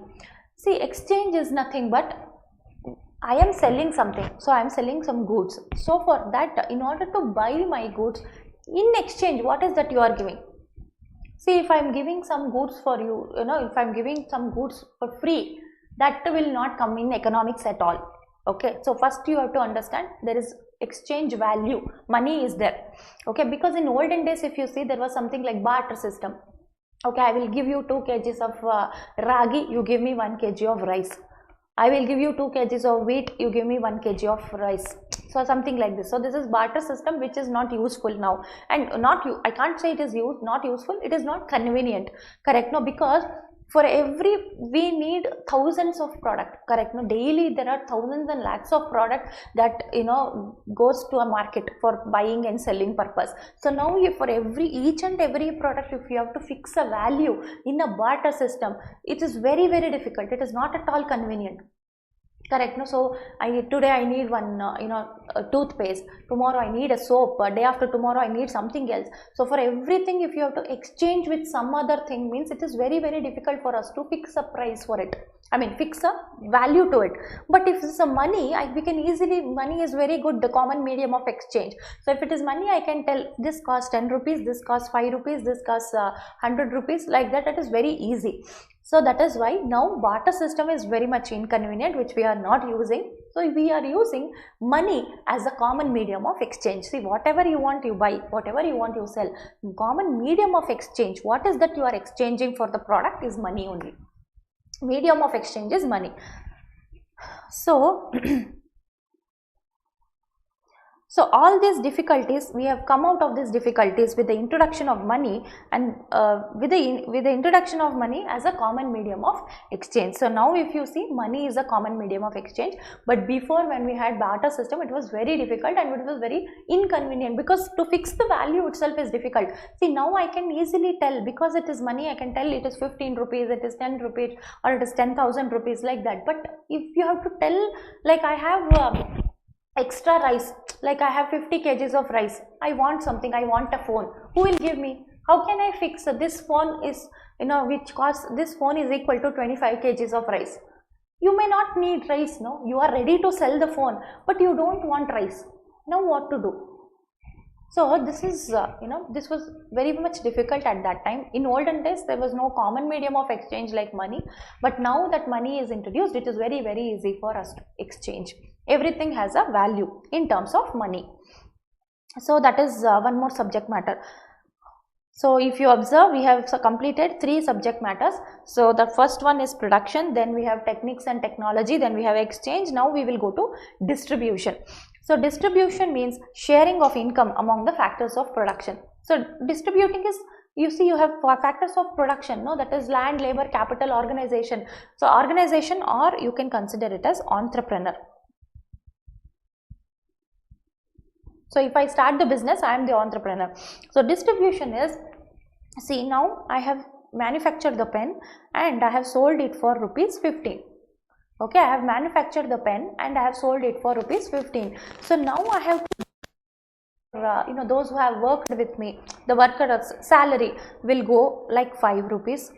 See, exchange is nothing but I am selling something, so I am selling some goods. So for that, in order to buy my goods, in exchange, what is that you are giving? See, if I am giving some goods for you, if I am giving some goods for free, that will not come in economics at all. Okay, so first you have to understand there is exchange value, money is there. Okay, because in olden days, if you see, there was something like barter system. Okay, I will give you 2 kgs of ragi, you give me 1 kg of rice. I will give you 2 kgs of wheat, you give me 1 kg of rice. So something like this. So this is barter system, which is not useful now, and I can't say it is not useful, it is not convenient, correct? No, because for we need thousands of product, correct? No, daily there are thousands and lakhs of product that goes to a market for buying and selling purpose. So now for each and every product, if you have to fix a value in a barter system, it is very, very difficult. It is not at all convenient, correct? No, so today I need one a toothpaste, tomorrow I need a soap, day after tomorrow I need something else. So for everything, if you have to exchange with some other thing, means it is very, very difficult for us to fix a price for it, fix a value to it. But if it's a money, we can easily, money is very good, the common medium of exchange. So if it is money, I can tell this costs 10 rupees, this costs 5 rupees, this costs 100 rupees, like that. It is very easy. So that is why now barter system is very much inconvenient, which we are not using. So we are using money as a common medium of exchange. See, whatever you want you buy, whatever you want you sell. Common medium of exchange, what is that you are exchanging for the product is money only. Medium of exchange is money. So So all these difficulties, we have come out of these difficulties with the introduction of money, and with the introduction of money as a common medium of exchange. So now if you see, money is a common medium of exchange, but before, when we had barter system, it was very difficult and it was very inconvenient, because to fix the value itself is difficult. See, now I can easily tell, because it is money, I can tell it is 15 rupees, it is 10 rupees, or it is 10,000 rupees, like that. But if you have to tell, like I have extra rice, like I have 50 kgs of rice, I want something, I want a phone, who will give me? How can I fix this phone is, which costs, this phone is equal to 25 kgs of rice. You may not need rice, no, you are ready to sell the phone, but you don't want rice. Now what to do? So this is, this was very much difficult at that time. In olden days, there was no common medium of exchange like money, but now that money is introduced, it is very, very easy for us to exchange. Everything has a value in terms of money. So that is one more subject matter. So if you observe, we have completed 3 subject matters. So the first one is production, then we have techniques and technology, then we have exchange. Now we will go to distribution. So distribution means sharing of income among the factors of production. So distributing is, you see, you have factors of production, no, that is land, labor, capital, organization. So organization, or you can consider it as entrepreneur. So if I start the business, I am the entrepreneur. So distribution is, see, now I have manufactured the pen and I have sold it for rupees 15. Okay, I have manufactured the pen and I have sold it for rupees 15. So now I have to, those who have worked with me, the workers' salary will go like 5 rupees,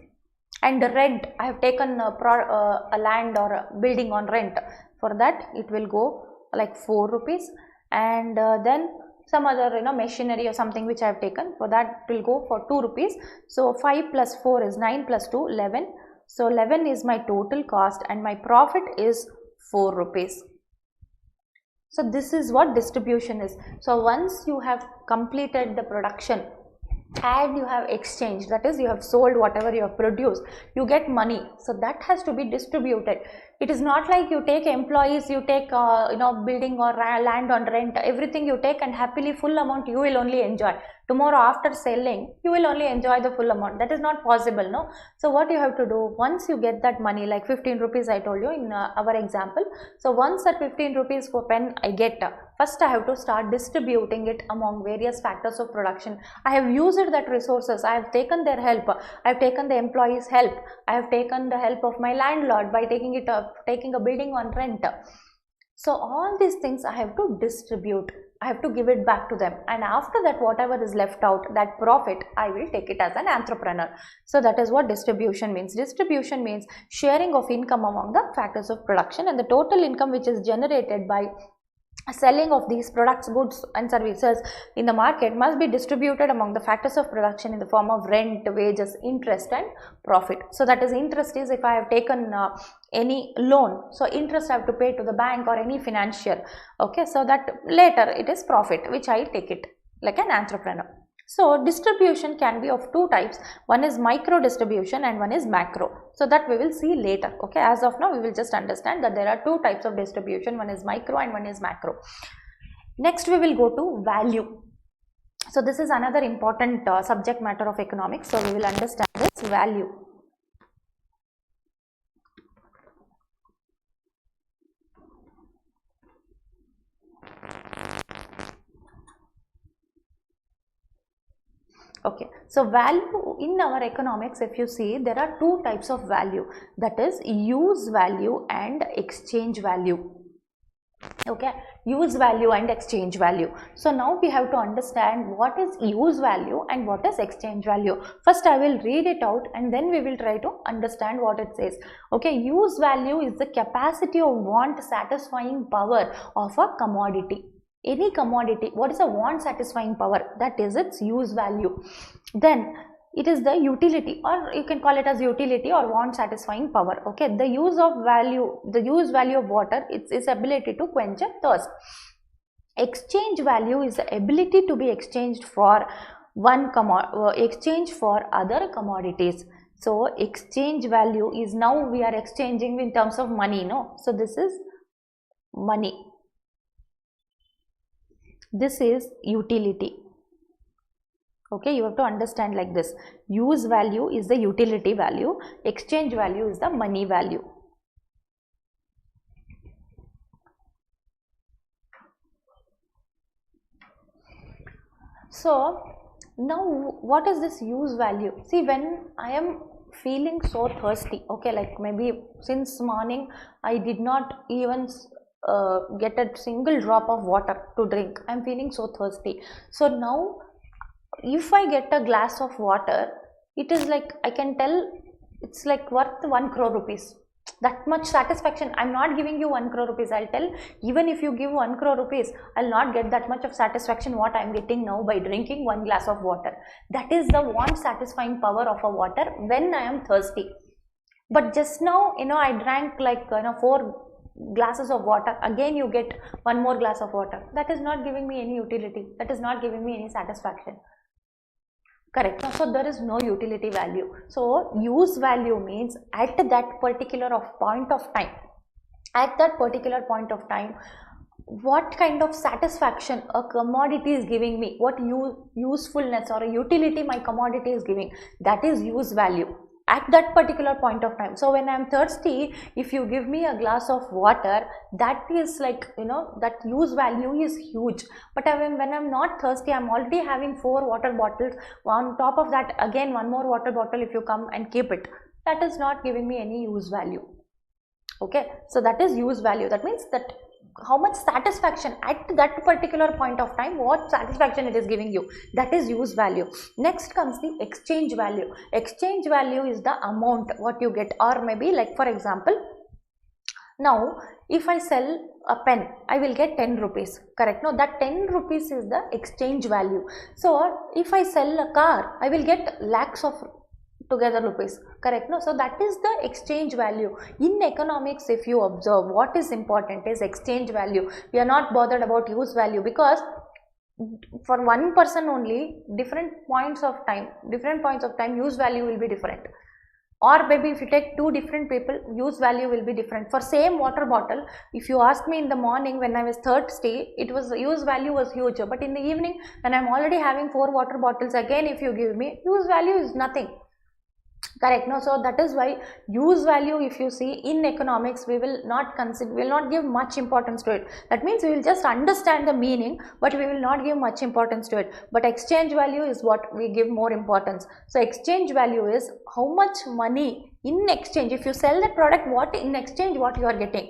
and the rent, I have taken a land or a building on rent, for that it will go like 4 rupees, and then some other machinery or something which I have taken, for that will go for 2 rupees. So 5 plus 4 is 9 plus 2, 11. So 11 is my total cost and my profit is 4 rupees. So this is what distribution is. So once you have completed the production and you have exchanged, that is, you have sold whatever you have produced, you get money. So that has to be distributed. It is not like you take employees, you take building or land on rent, everything you take, and happily full amount you will only enjoy. Tomorrow after selling, you will only enjoy the full amount. That is not possible, no. So what you have to do, once you get that money, like 15 rupees I told you in our example. So once that 15 rupees for pen I get, first I have to start distributing it among various factors of production. I have used that resources, I have taken their help, I have taken the employees' help, I have taken the help of my landlord by taking a building on rent. So all these things I have to distribute, I have to give it back to them, and after that whatever is left out, that profit, I will take it as an entrepreneur. So that is what distribution means. Distribution means sharing of income among the factors of production, and the total income which is generated by selling of these products, goods and services in the market must be distributed among the factors of production in the form of rent, wages, interest and profit. So that is, interest is if I have taken any loan, so interest I have to pay to the bank or any financier. Okay, so that later it is profit which I take it like an entrepreneur. So distribution can be of 2 types, one is micro distribution and one is macro. So that we will see later. Okay, as of now we will just understand that there are 2 types of distribution, one is micro and one is macro. Next we will go to value. So this is another important subject matter of economics. So we will understand this value. Okay, so value in our economics, if you see, there are 2 types of value, that is use value and exchange value. Okay, use value and exchange value. So now we have to understand what is use value and what is exchange value. First I will read it out and then we will try to understand what it says. Okay, use value is the capacity of want satisfying power of a commodity. Any commodity, what is a want satisfying power? That is its use value. Then it is the utility, or you can call it as utility or want satisfying power. Okay, the use value of water, it's its ability to quench a thirst. Exchange value is the ability to be exchanged for exchange for other commodities. So exchange value is, now we are exchanging in terms of money, no? So this is money. This is utility. Okay, you have to understand like this. Use value is the utility value, exchange value is the money value. So now what is this use value? See, when I am feeling so thirsty, okay, like maybe since morning I did not even get a single drop of water to drink, I am feeling so thirsty. So now if I get a glass of water, it is like, I can tell it's like worth 1 crore rupees. That much satisfaction. I'm not giving you 1 crore rupees. I'll tell, even if you give 1 crore rupees, I'll not get that much of satisfaction what I'm getting now by drinking 1 glass of water. That is the want satisfying power of a water when I am thirsty. But just now, I drank like 4 glasses of water. Again you get 1 more glass of water. That is not giving me any utility. That is not giving me any satisfaction. Correct. So there is no utility value. So use value means at that particular point of time, what kind of satisfaction a commodity is giving me, what usefulness or a utility my commodity is giving, that is use value at that particular point of time. So when I am thirsty, if you give me a glass of water, that is like, that use value is huge. But when I'm not thirsty, I'm already having 4 water bottles. On top of that, again 1 more water bottle if you come and keep it, that is not giving me any use value. Okay, so that is use value. That means that how much satisfaction at that particular point of time, what satisfaction it is giving you, that is use value. Next comes the exchange value. Exchange value is the amount what you get, or maybe like for example, now if I sell a pen, I will get 10 rupees, correct? No, that 10 rupees is the exchange value. So if I sell a car, I will get lakhs of together rupees, correct? No, so that is the exchange value. In economics, if you observe, what is important is exchange value. We are not bothered about use value, because for one person only, different points of time use value will be different. Or maybe if you take 2 different people, use value will be different. For same water bottle, if you ask me in the morning when I was thirsty, it was use value was huge. But in the evening when I'm already having 4 water bottles, again if you give me, use value is nothing. Correct. No, so that is why use value, if you see in economics, we will not consider, we will not give much importance to it. That means we will just understand the meaning, but we will not give much importance to it. But exchange value is what we give more importance. So exchange value is how much money in exchange, if you sell the product, what in exchange what you are getting.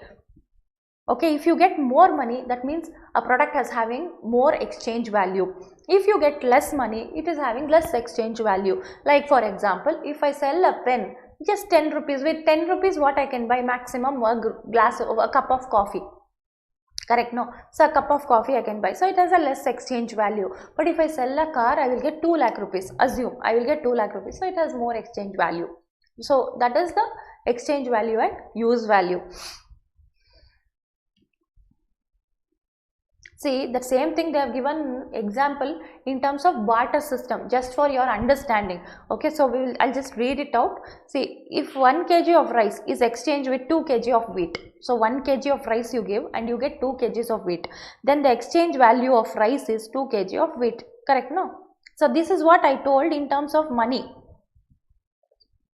Okay, if you get more money, that means a product is having more exchange value. If you get less money, it is having less exchange value. Like for example, if I sell a pen, just 10 rupees, with 10 rupees what I can buy maximum a cup of coffee. Correct? No. So a cup of coffee I can buy. So it has a less exchange value. But if I sell a car, I will get 2 lakh rupees. Assume I will get 2 lakh rupees. So it has more exchange value. So that is the exchange value and use value. See, the same thing they have given example in terms of barter system, just for your understanding. Okay, so I'll just read it out. See, if 1 kg of rice is exchanged with 2 kg of wheat, so 1 kg of rice you give and you get 2 kgs of wheat, then the exchange value of rice is 2 kg of wheat, correct? No? So this is what I told in terms of money.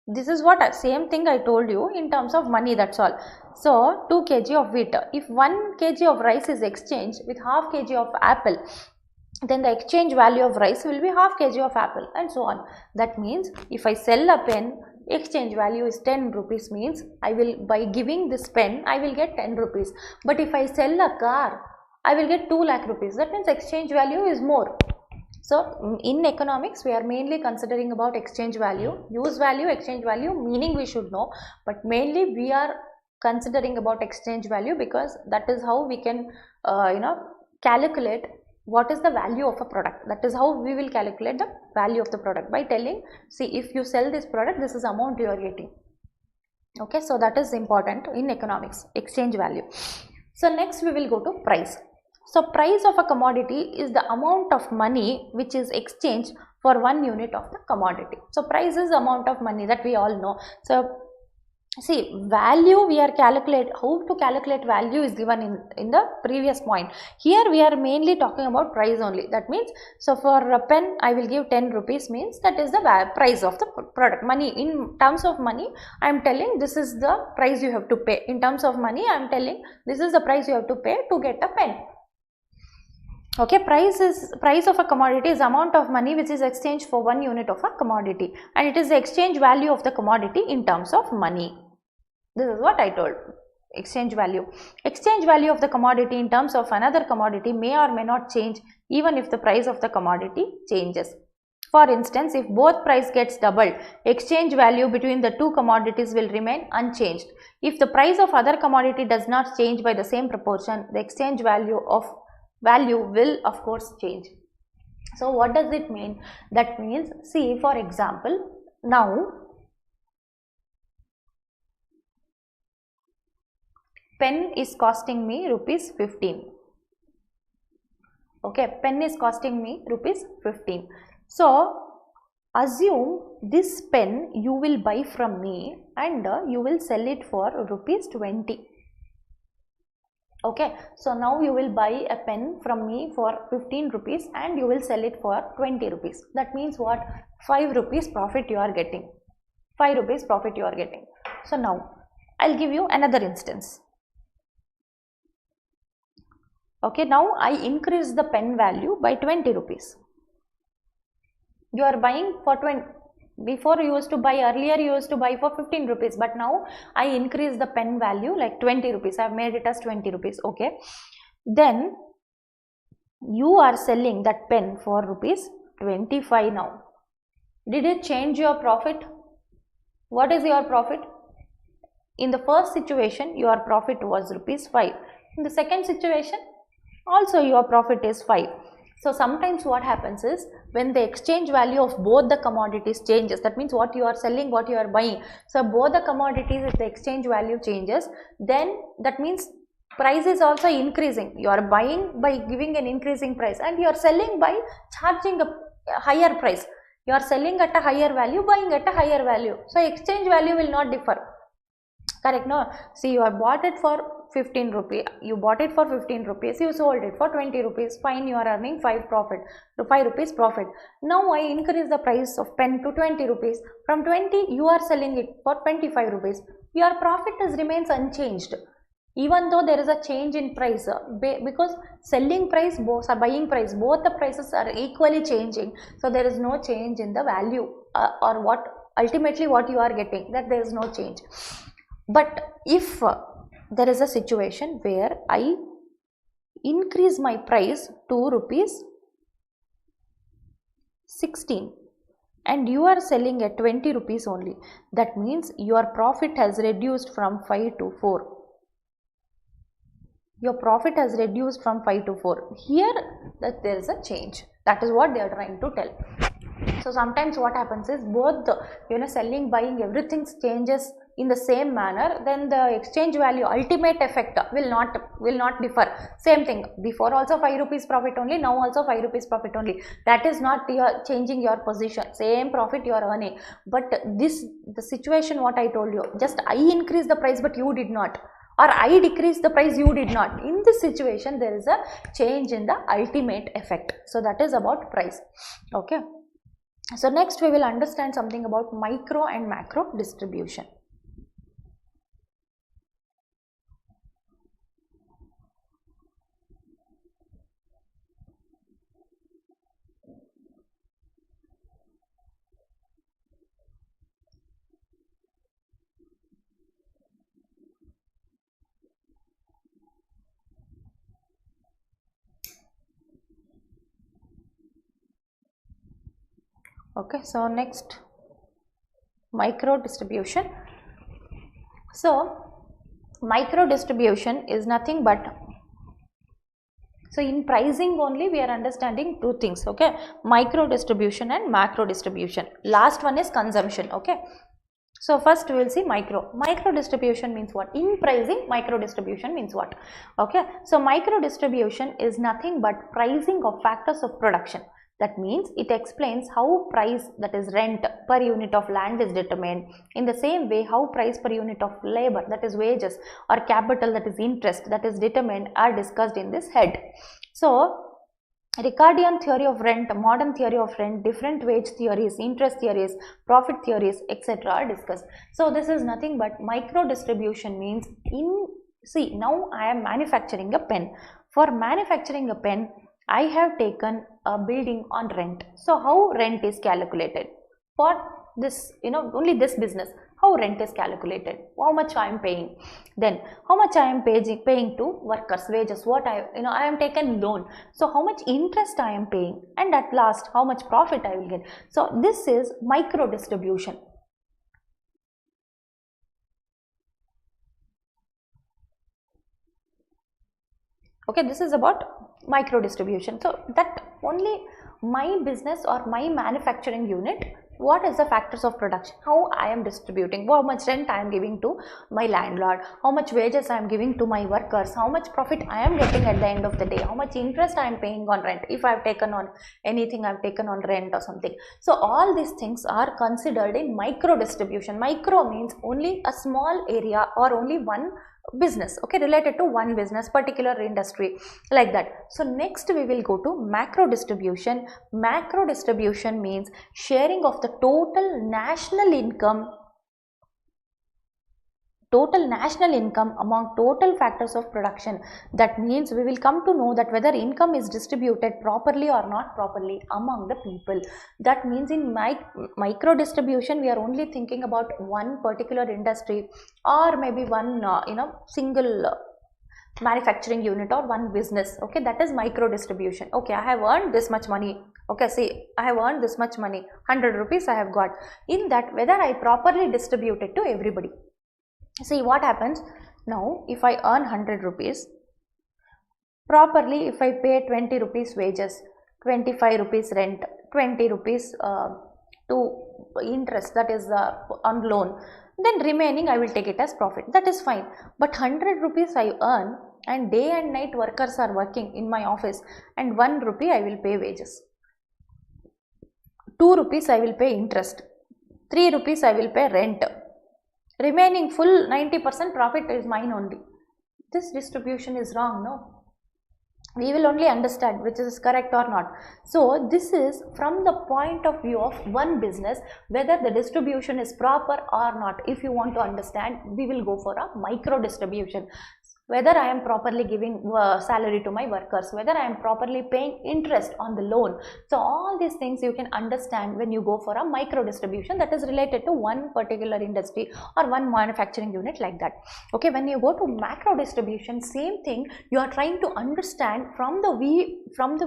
This is what same thing I told you in terms of money, that's all. So 2 kg of wheat, if 1 kg of rice is exchanged with half kg of apple, then the exchange value of rice will be half kg of apple, and so on. That means if I sell a pen, exchange value is 10 rupees, means I will, by giving this pen, I will get 10 rupees. But if I sell a car, I will get 2 lakh rupees. That means exchange value is more. So in economics, we are mainly considering about exchange value, use value, exchange value, meaning we should know, but mainly we are considering about exchange value, because that is how we can calculate what is the value of a product. That is how we will calculate the value of the product, by telling, see, if you sell this product, this is amount you are getting. Okay, so that is important in economics, exchange value. So next we will go to price. So price of a commodity is the amount of money which is exchanged for 1 unit of the commodity. So price is amount of money, that we all know. So See, value we are calculate, how to calculate value is given in the previous point. Here we are mainly talking about price only. That means, so for a pen I will give 10 rupees, means that is the price of the product. Money, in terms of money I am telling this is the price you have to pay. In terms of money I am telling this is the price you have to pay to get a pen. Okay, price of a commodity is amount of money which is exchanged for 1 unit of a commodity, and it is the exchange value of the commodity in terms of money. This is what I told. Exchange value. Exchange value of the commodity in terms of another commodity may or may not change even if the price of the commodity changes. For instance, if both price gets doubled, exchange value between the two commodities will remain unchanged. If the price of other commodity does not change by the same proportion, the exchange value will of course change. So what does it mean? That means, see, for example, now pen is costing me rupees 15. Okay, pen is costing me rupees 15. So assume this pen you will buy from me and you will sell it for rupees 20. Okay, so now you will buy a pen from me for 15 rupees and you will sell it for 20 rupees. That means what? 5 rupees profit you are getting. 5 rupees profit you are getting. So now I'll give you another instance. Okay, now I increase the pen value by 20 rupees. You are buying for 20. Before you used to buy, earlier you used to buy for 15 rupees, but now I increase the pen value like 20 rupees. I have made it as 20 rupees. Okay. Then you are selling that pen for rupees 25 now. Did it change your profit? What is your profit? In the first situation, your profit was rupees 5. In the second situation, also your profit is 5. So sometimes what happens is, when the exchange value of both the commodities changes, that means what you are selling, what you are buying. So both the commodities, if the exchange value changes, then that means price is also increasing. You are buying by giving an increasing price and you are selling by charging a higher price. You are selling at a higher value, buying at a higher value. So exchange value will not differ. Correct? No? See, you have bought it for 15 rupees. You bought it for 15 rupees. You sold it for 20 rupees. Fine, you are earning 5 rupees profit. Now I increase the price of pen to 20 rupees. From 20, you are selling it for 25 rupees. Your profit remains unchanged. Even though there is a change in price, because selling price, buying price, both the prices are equally changing. So there is no change in the value or what ultimately what you are getting, that there is no change. But if there is a situation where I increase my price to rupees 16 and you are selling at 20 rupees only, that means your profit has reduced from 5 to 4. Your profit has reduced from 5 to 4. Here that there is a change. That is what they are trying to tell. So sometimes what happens is, both the selling, buying, everything changes in the same manner, then the exchange value ultimate effect will not differ. Same thing, before also 5 rupees profit only, now also 5 rupees profit only. That is not changing your position. Same profit you are earning. But the situation what I told you, just I increase the price but you did not, or I decrease the price, you did not. In this situation there is a change in the ultimate effect. So that is about price. Okay. So next we will understand something about micro and macro distribution. Okay, so next, micro distribution. So micro distribution is nothing but, so in pricing only we are understanding two things. Okay, micro distribution and macro distribution. Last one is consumption. Okay, so first we will see micro. Micro distribution means what? In pricing, micro distribution means what? Okay, so micro distribution is nothing but pricing of factors of production. That means it explains how price, that is rent per unit of land, is determined. In the same way, how price per unit of labor, that is wages, or capital, that is interest, that is determined, are discussed in this head. So Ricardian theory of rent, modern theory of rent, different wage theories, interest theories, profit theories, etc. are discussed. So this is nothing but micro distribution means see, now I am manufacturing a pen. For manufacturing a pen, I have taken a building on rent. So how rent is calculated? For this, only this business, how rent is calculated, how much I am paying, then how much I am paying to workers, wages, what I am taken loan, so how much interest I am paying, and at last how much profit I will get. So this is micro distribution. Okay, this is about micro distribution. So that only my business or my manufacturing unit, what is the factors of production, how I am distributing, how much rent I am giving to my landlord, how much wages I am giving to my workers, how much profit I am getting at the end of the day, how much interest I am paying on rent, if I have taken on anything, I have taken on rent or something. So all these things are considered in micro distribution. Micro means only a small area or only one business, okay, related to one business, particular industry, like that. So next we will go to macro distribution. Macro distribution means sharing of the total national income among total factors of production. That means we will come to know that whether income is distributed properly or not properly among the people. That means in micro distribution, we are only thinking about one particular industry or maybe one single manufacturing unit or one business. Okay, that is micro distribution. Okay, I have earned this much money. Okay, see, I have earned this much money, 100 rupees I have got. In that, whether I properly distribute it to everybody. See what happens now, if I earn 100 rupees, properly if I pay 20 rupees wages, 25 rupees rent, 20 rupees to interest, that is on loan, then remaining I will take it as profit, that is fine. But 100 rupees I earn and day and night workers are working in my office, and 1 rupee I will pay wages, 2 rupees I will pay interest, 3 rupees I will pay rent, remaining full 90% profit is mine only. This distribution is wrong, no? We will only understand which is correct or not. So this is from the point of view of one business, whether the distribution is proper or not. If you want to understand, we will go for a micro distribution. Whether I am properly giving salary to my workers, whether I am properly paying interest on the loan. So all these things you can understand when you go for a micro distribution, that is related to one particular industry or one manufacturing unit, like that. Okay, when you go to macro distribution, same thing, you are trying to understand from the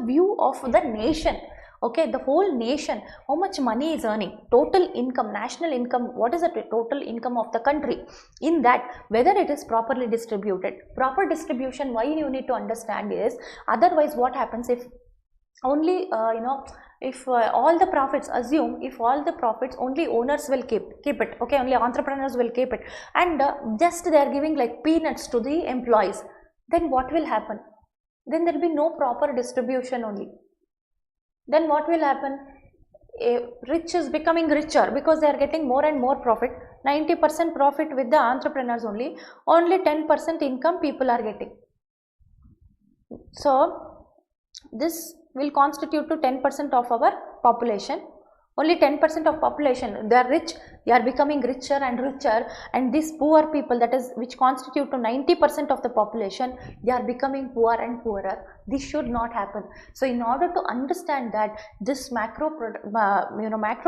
view of the nation. Okay, the whole nation, how much money is earning, total income, national income, what is the total income of the country, in that whether it is properly distributed. Proper distribution, why you need to understand is, otherwise what happens if only if all the profits, assume if all the profits only owners will keep it, okay, only entrepreneurs will keep it, and just they are giving like peanuts to the employees, then what will happen? Then there will be no proper distribution only. Then what will happen? Rich is becoming richer because they are getting more and more profit. 90% profit with the entrepreneurs only 10% income people are getting. So this will constitute to 10% of our population. Only 10% of population, they are rich, they are becoming richer and richer, and these poor people, that is which constitute to 90% of the population, they are becoming poor and poorer. This should not happen. So in order to understand that, this macro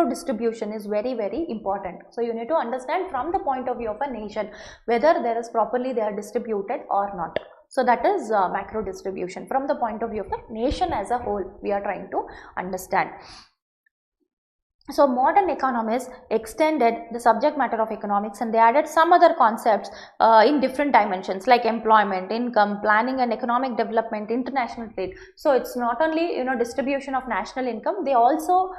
distribution is very, very important. So you need to understand from the point of view of a nation, whether there is properly they are distributed or not. So that is macro distribution. From the point of view of the nation as a whole, we are trying to understand. So modern economists extended the subject matter of economics and they added some other concepts in different dimensions like employment, income, planning and economic development, international trade. So it's not only, you know, distribution of national income, they also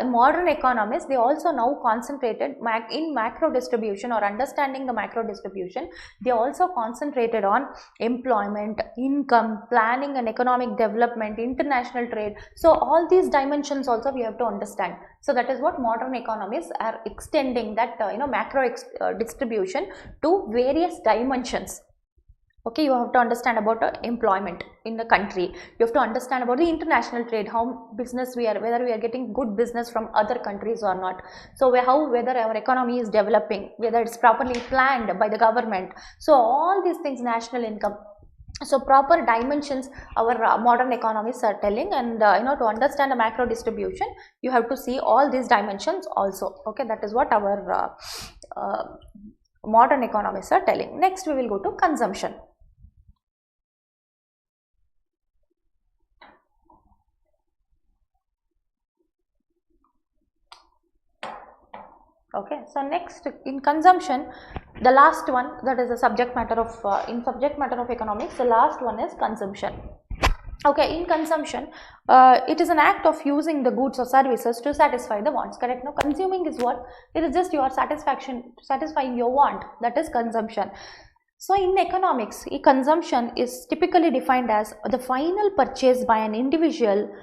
modern economists, they also now concentrated in macro distribution or understanding the macro distribution. They also concentrated on employment, income, planning and economic development, international trade. So all these dimensions also we have to understand. So that is what modern economists are extending that macro distribution to various dimensions. Okay, you have to understand about employment in the country. You have to understand about the international trade, how business we are, whether we are getting good business from other countries or not. So whether our economy is developing, whether it's properly planned by the government. So all these things, national income. So proper dimensions our modern economists are telling, and to understand the macro distribution you have to see all these dimensions also. Okay, that is what our modern economists are telling. Next we will go to consumption. Okay, so next in consumption, the last one, that is the subject matter of in subject matter of economics, the last one is consumption. Okay, in consumption, it is an act of using the goods or services to satisfy the wants, correct? Now consuming is what? It is just your satisfaction, satisfying your want, that is consumption. So in economics, consumption is typically defined as the final purchase by an individual.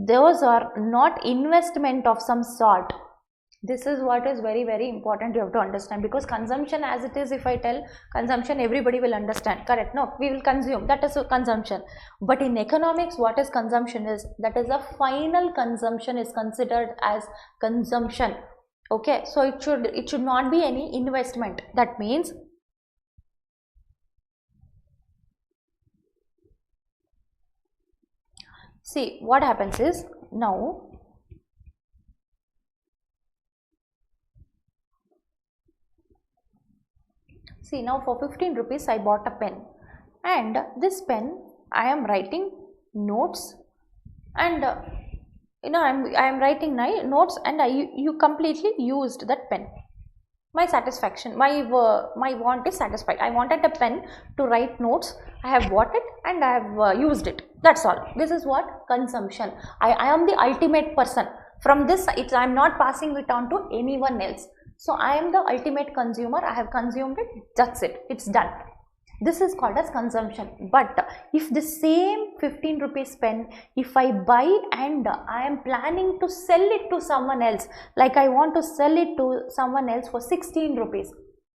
Those are not investment of some sort. This is what is very, very important you have to understand, because consumption as it is, if I tell consumption, everybody will understand, correct? No, we will consume, that is consumption. But in economics, what is consumption is, that is a final consumption is considered as consumption. Okay, so it should not be any investment. That means see what happens is, now see, now for 15 rupees I bought a pen, and this pen I am writing notes, and I am writing notes, and you completely used that pen. My satisfaction, my want is satisfied. I wanted a pen to write notes, I have bought it and I have used it. That's all. This is what consumption. I am the ultimate person. From this, I am not passing it on to anyone else. So I am the ultimate consumer. I have consumed it. That's it. It's done. This is called as consumption. But if the same 15 rupees pen, if I buy and I am planning to sell it to someone else, like I want to sell it to someone else for 16 rupees,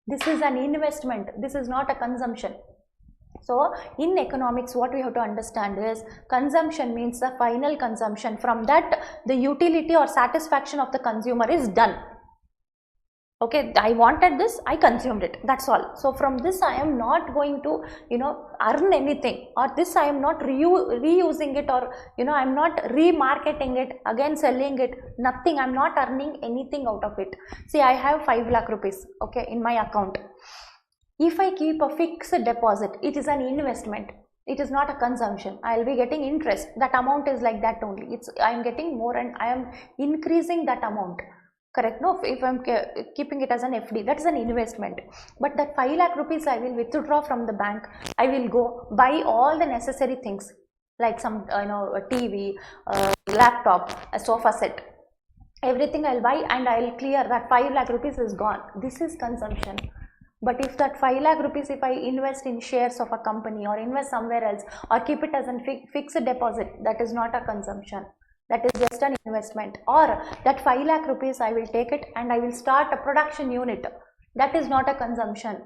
this is an investment. This is not a consumption. So in economics, what we have to understand is, consumption means the final consumption. From that, the utility or satisfaction of the consumer is done. Okay, I wanted this, I consumed it, that's all. So from this I am not going to earn anything, or this I am not reusing it, or I am not remarketing it, again selling it, nothing. I am not earning anything out of it. See, I have 5 lakh rupees, okay, in my account. If I keep a fixed deposit, it is an investment. It is not a consumption. I will be getting interest. That amount is like that only. I am getting more and I am increasing that amount. Correct? No, if I am keeping it as an FD, that is an investment. But that 5 lakh rupees I will withdraw from the bank. I will go buy all the necessary things like some a TV, laptop, a sofa set. Everything I will buy and I will clear. That 5 lakh rupees is gone. This is consumption. But if that 5 lakh rupees, if I invest in shares of a company or invest somewhere else or keep it as a fixed deposit, that is not a consumption. That is just an investment. Or that 5 lakh rupees, I will take it and I will start a production unit. That is not a consumption.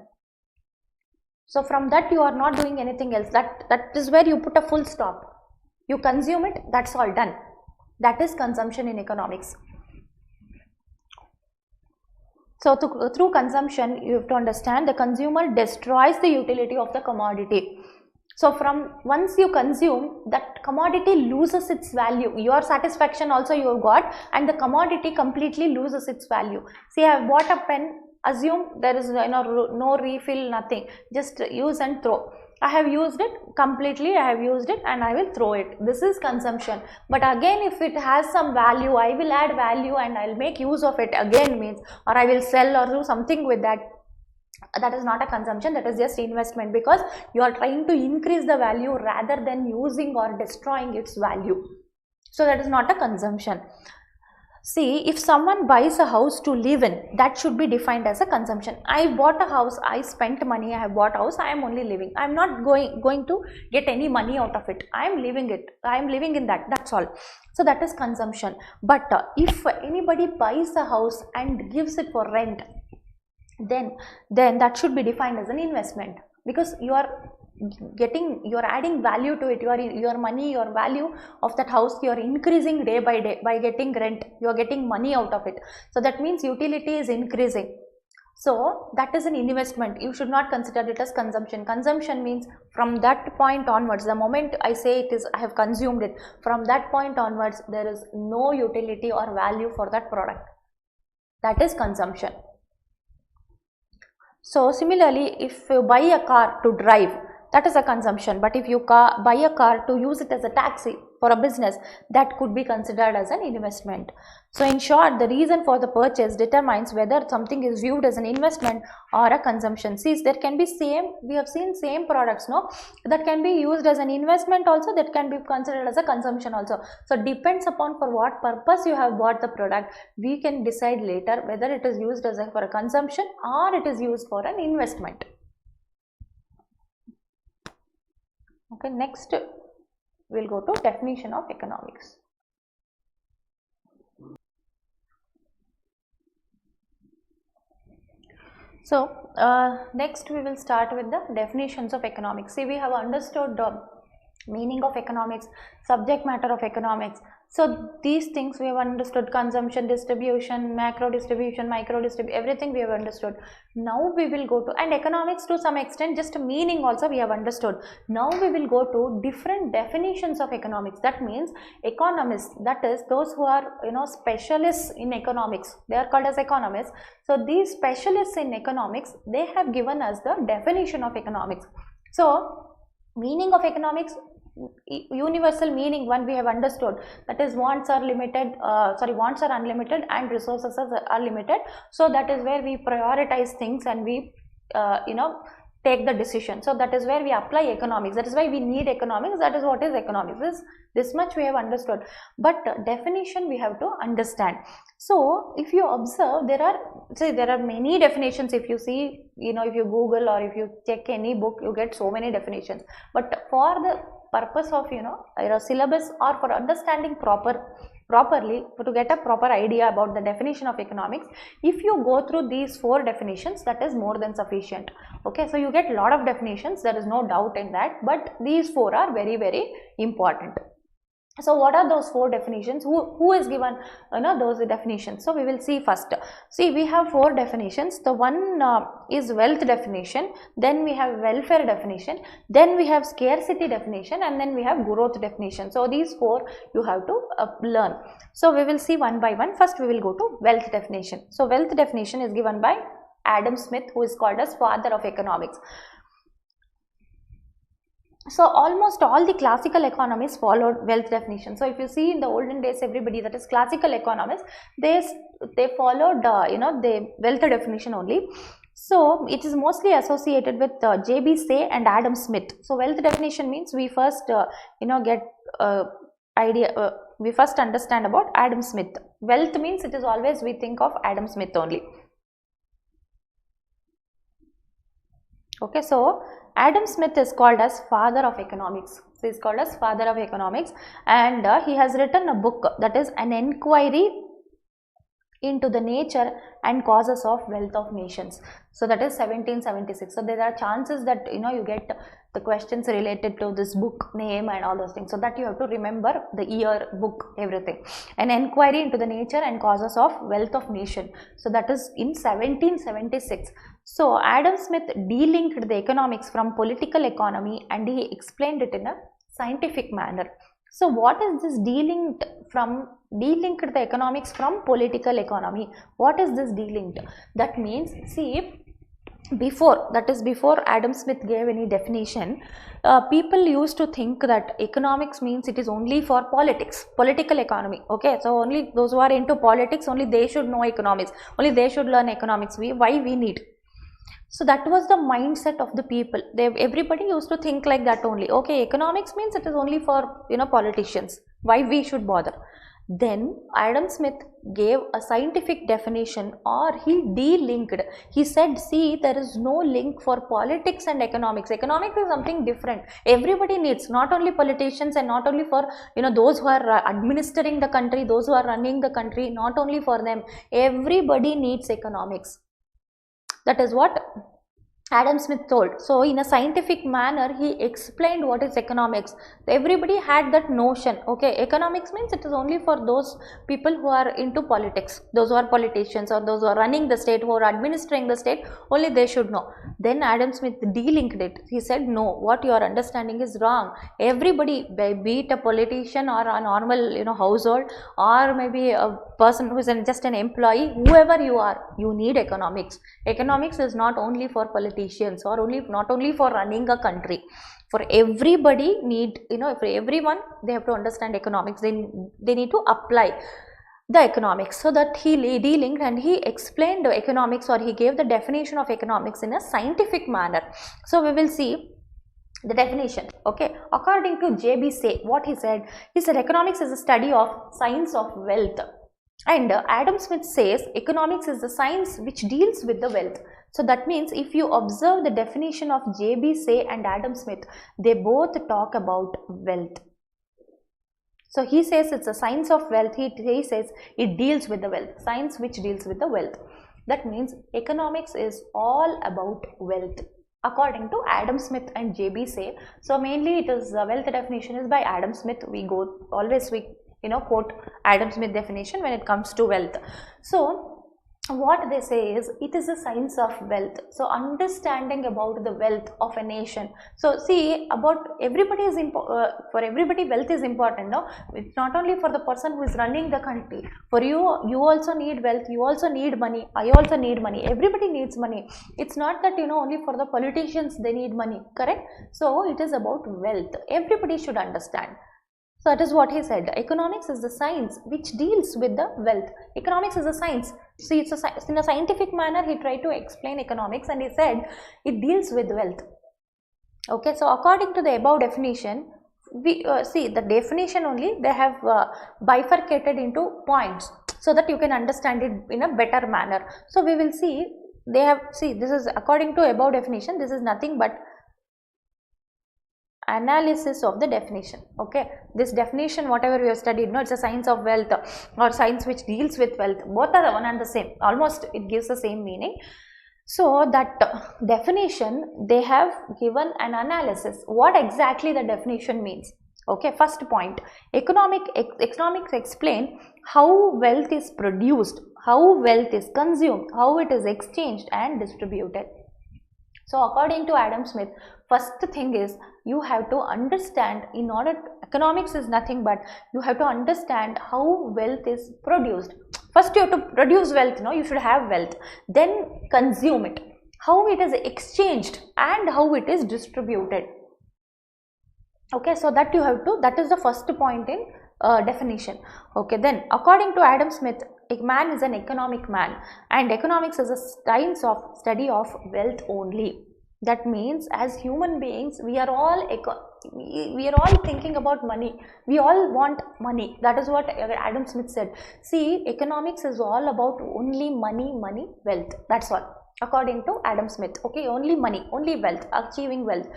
So from that you are not doing anything else. That is where you put a full stop. You consume it, that's all done. That is consumption in economics. So through consumption, you have to understand the consumer destroys the utility of the commodity. So from once you consume, that commodity loses its value. Your satisfaction also you have got, and the commodity completely loses its value. See, I have bought a pen, assume there is no refill, nothing, just use and throw. I have used it completely, I have used it and I will throw it. This is consumption. But again, if it has some value, I will add value and I will make use of it again, means, or I will sell or do something with that. That is not a consumption, that is just investment, because you are trying to increase the value rather than using or destroying its value. So that is not a consumption. See, if someone buys a house to live in, that should be defined as a consumption. I bought a house, I spent money, I have bought a house, I am only living. I am not going to get any money out of it. I am living it. I am living in that. That's all. So that is consumption. But if anybody buys a house and gives it for rent, then that should be defined as an investment, because you are adding value to it. Your money, your value of that house, you are increasing day by day by getting rent. You are getting money out of it. So that means utility is increasing. So that is an investment. You should not consider it as consumption. Consumption means from that point onwards, the moment I say it is I have consumed it, from that point onwards there is no utility or value for that product. That is consumption. So similarly, if you buy a car to drive, that is a consumption. But if you buy a car to use it as a taxi for a business, that could be considered as an investment. So in short, the reason for the purchase determines whether something is viewed as an investment or a consumption. See, there can be we have seen same products, no, that can be used as an investment also, that can be considered as a consumption also. So depends upon for what purpose you have bought the product, we can decide later whether it is used as for a consumption or it is used for an investment. Okay, next we'll go to definition of economics. So next we will start with the definitions of economics. See, we have understood the meaning of economics, subject matter of economics. So these things we have understood: consumption, distribution, macro distribution, micro distribution, everything we have understood. Now we will go to, and economics to some extent, just meaning also we have understood. Now we will go to different definitions of economics. That means economists, that is those who are specialists in economics, they are called as economists. So these specialists in economics, they have given us the definition of economics. So meaning of economics, universal meaning one we have understood, that is wants are limited, wants are unlimited and resources are limited. So that is where we prioritize things and we take the decision. So that is where we apply economics. That is why we need economics. That is what is economics. This much we have understood, but definition we have to understand. So if you observe, there are many definitions. If you see, if you Google or if you check any book, you get so many definitions. But for the purpose of syllabus or for understanding properly, to get a proper idea about the definition of economics, if you go through these 4 definitions, that is more than sufficient. Okay, so you get a lot of definitions, there is no doubt in that, but these 4 are very, very important. So what are those 4 definitions? Who is given those definitions? So we will see first. See, we have 4 definitions. The one is wealth definition, then we have welfare definition, then we have scarcity definition, and then we have growth definition. So these 4 you have to learn. So we will see one by one. First we will go to wealth definition. So wealth definition is given by Adam Smith, who is called as father of economics. So almost all the classical economists followed wealth definition. So if you see in the olden days, everybody, that is classical economists, they followed the wealth definition only. So it is mostly associated with J.B. Say and Adam Smith. So wealth definition means we first get idea. We first understand about Adam Smith. Wealth means it is always we think of Adam Smith only. Okay, so Adam Smith is called as father of economics. So he is called as father of economics, and he has written a book, that is an inquiry into the nature and causes of wealth of nations. So that is 1776. So there are chances that you get the questions related to this book name and all those things. So that you have to remember the year, book, everything. An inquiry into the nature and causes of wealth of nation. So that is in 1776. So Adam Smith delinked the economics from political economy and he explained it in a scientific manner. So what is this delinked from De-linked the economics from political economy. What is this de-linked? That means, see, before Adam Smith gave any definition, people used to think that economics means it is only for political economy. Okay, so only those who are into politics, only they should know economics, only they should learn economics. Why we need? So that was the mindset of the people. Everybody used to think like that only. Okay, economics means it is only for politicians. Why we should bother? Then Adam Smith gave a scientific definition, or he de-linked. He said, see, there is no link for politics and economics. Economics is something different. Everybody needs, not only politicians and not only for those who are administering the country, those who are running the country, not only for them. Everybody needs economics. That is what Adam Smith told. So in a scientific manner, he explained what is economics. Everybody had that notion. Okay, economics means it is only for those people who are into politics, those who are politicians or those who are running the state, who are administering the state, only they should know. Then Adam Smith de-linked it. He said, no, what you are understanding is wrong. Everybody, be it a politician or a normal household, or maybe a person who is just an employee, whoever you are, you need economics. Economics is not only for politicians or not only for running a country. For everybody need, for everyone, they have to understand economics. They need to apply the economics. So that he de-linked and he explained the economics, or he gave the definition of economics in a scientific manner. So we will see the definition. Okay, according to J.B. Say, what he said economics is a study of science of wealth. And Adam Smith says economics is the science which deals with the wealth. So that means if you observe the definition of J.B. Say and Adam Smith, they both talk about wealth. So he says it's a science of wealth. He says it deals with the wealth, science which deals with the wealth. That means economics is all about wealth, according to Adam Smith and J.B. Say. So mainly it is wealth definition is by Adam Smith. We quote Adam Smith definition when it comes to wealth. So what they say is it is a science of wealth. So understanding about the wealth of a nation. So see, about everybody is for everybody wealth is important. No, it's not only for the person who is running the country. For you also need wealth. You also need money. I also need money. Everybody needs money. It's not that only for the politicians they need money. Correct? So it is about wealth. Everybody should understand. So that is what he said. Economics is the science which deals with the wealth. Economics is a science. See, it's in a scientific manner he tried to explain economics, and he said it deals with wealth. Okay, so according to the above definition, we see the definition only they have bifurcated into points so that you can understand it in a better manner. So we will see this is according to above definition. This is nothing but analysis of the definition. Okay, this definition whatever we have studied, it's a science of wealth or science which deals with wealth, both are one and the same, almost it gives the same meaning. So that definition they have given an analysis what exactly the definition means. Okay, first point, economics explain how wealth is produced, how wealth is consumed, how it is exchanged and distributed. So according to Adam Smith, first thing is you have to understand, economics is nothing but you have to understand how wealth is produced. First you have to produce wealth, you should have wealth, then consume it, how it is exchanged and how it is distributed. Okay, so that is the first point in definition. Okay, then according to Adam Smith, a man is an economic man, and economics is a science of study of wealth only. That means as human beings we are all thinking about money. We all want money. That is what Adam Smith said. See, economics is all about only money, wealth. That's all. According to Adam Smith, okay, only money, only wealth, achieving wealth,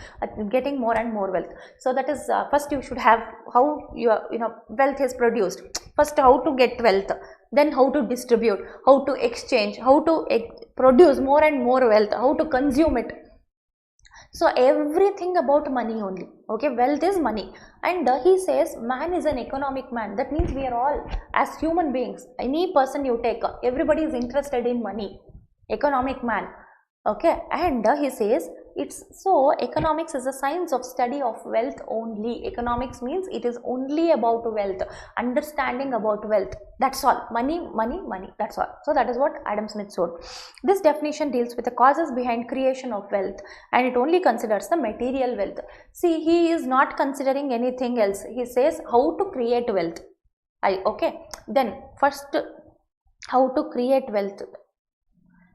getting more and more wealth. So that is first you should have how your wealth is produced. First how to get wealth, then how to distribute, how to exchange, how to produce more and more wealth, how to consume it. So everything about money only. Okay, wealth is money. And he says man is an economic man. That means we are all, as human beings, any person you take, everybody is interested in money. Economic man. Okay, and he says It's so economics is a science of study of wealth only. Economics means it is only about wealth, understanding about wealth. That's all. Money, money, money. That's all. So that is what Adam Smith showed. This definition deals with the causes behind creation of wealth, and it only considers the material wealth. See, he is not considering anything else. He says how to create wealth. Okay. Then first, how to create wealth.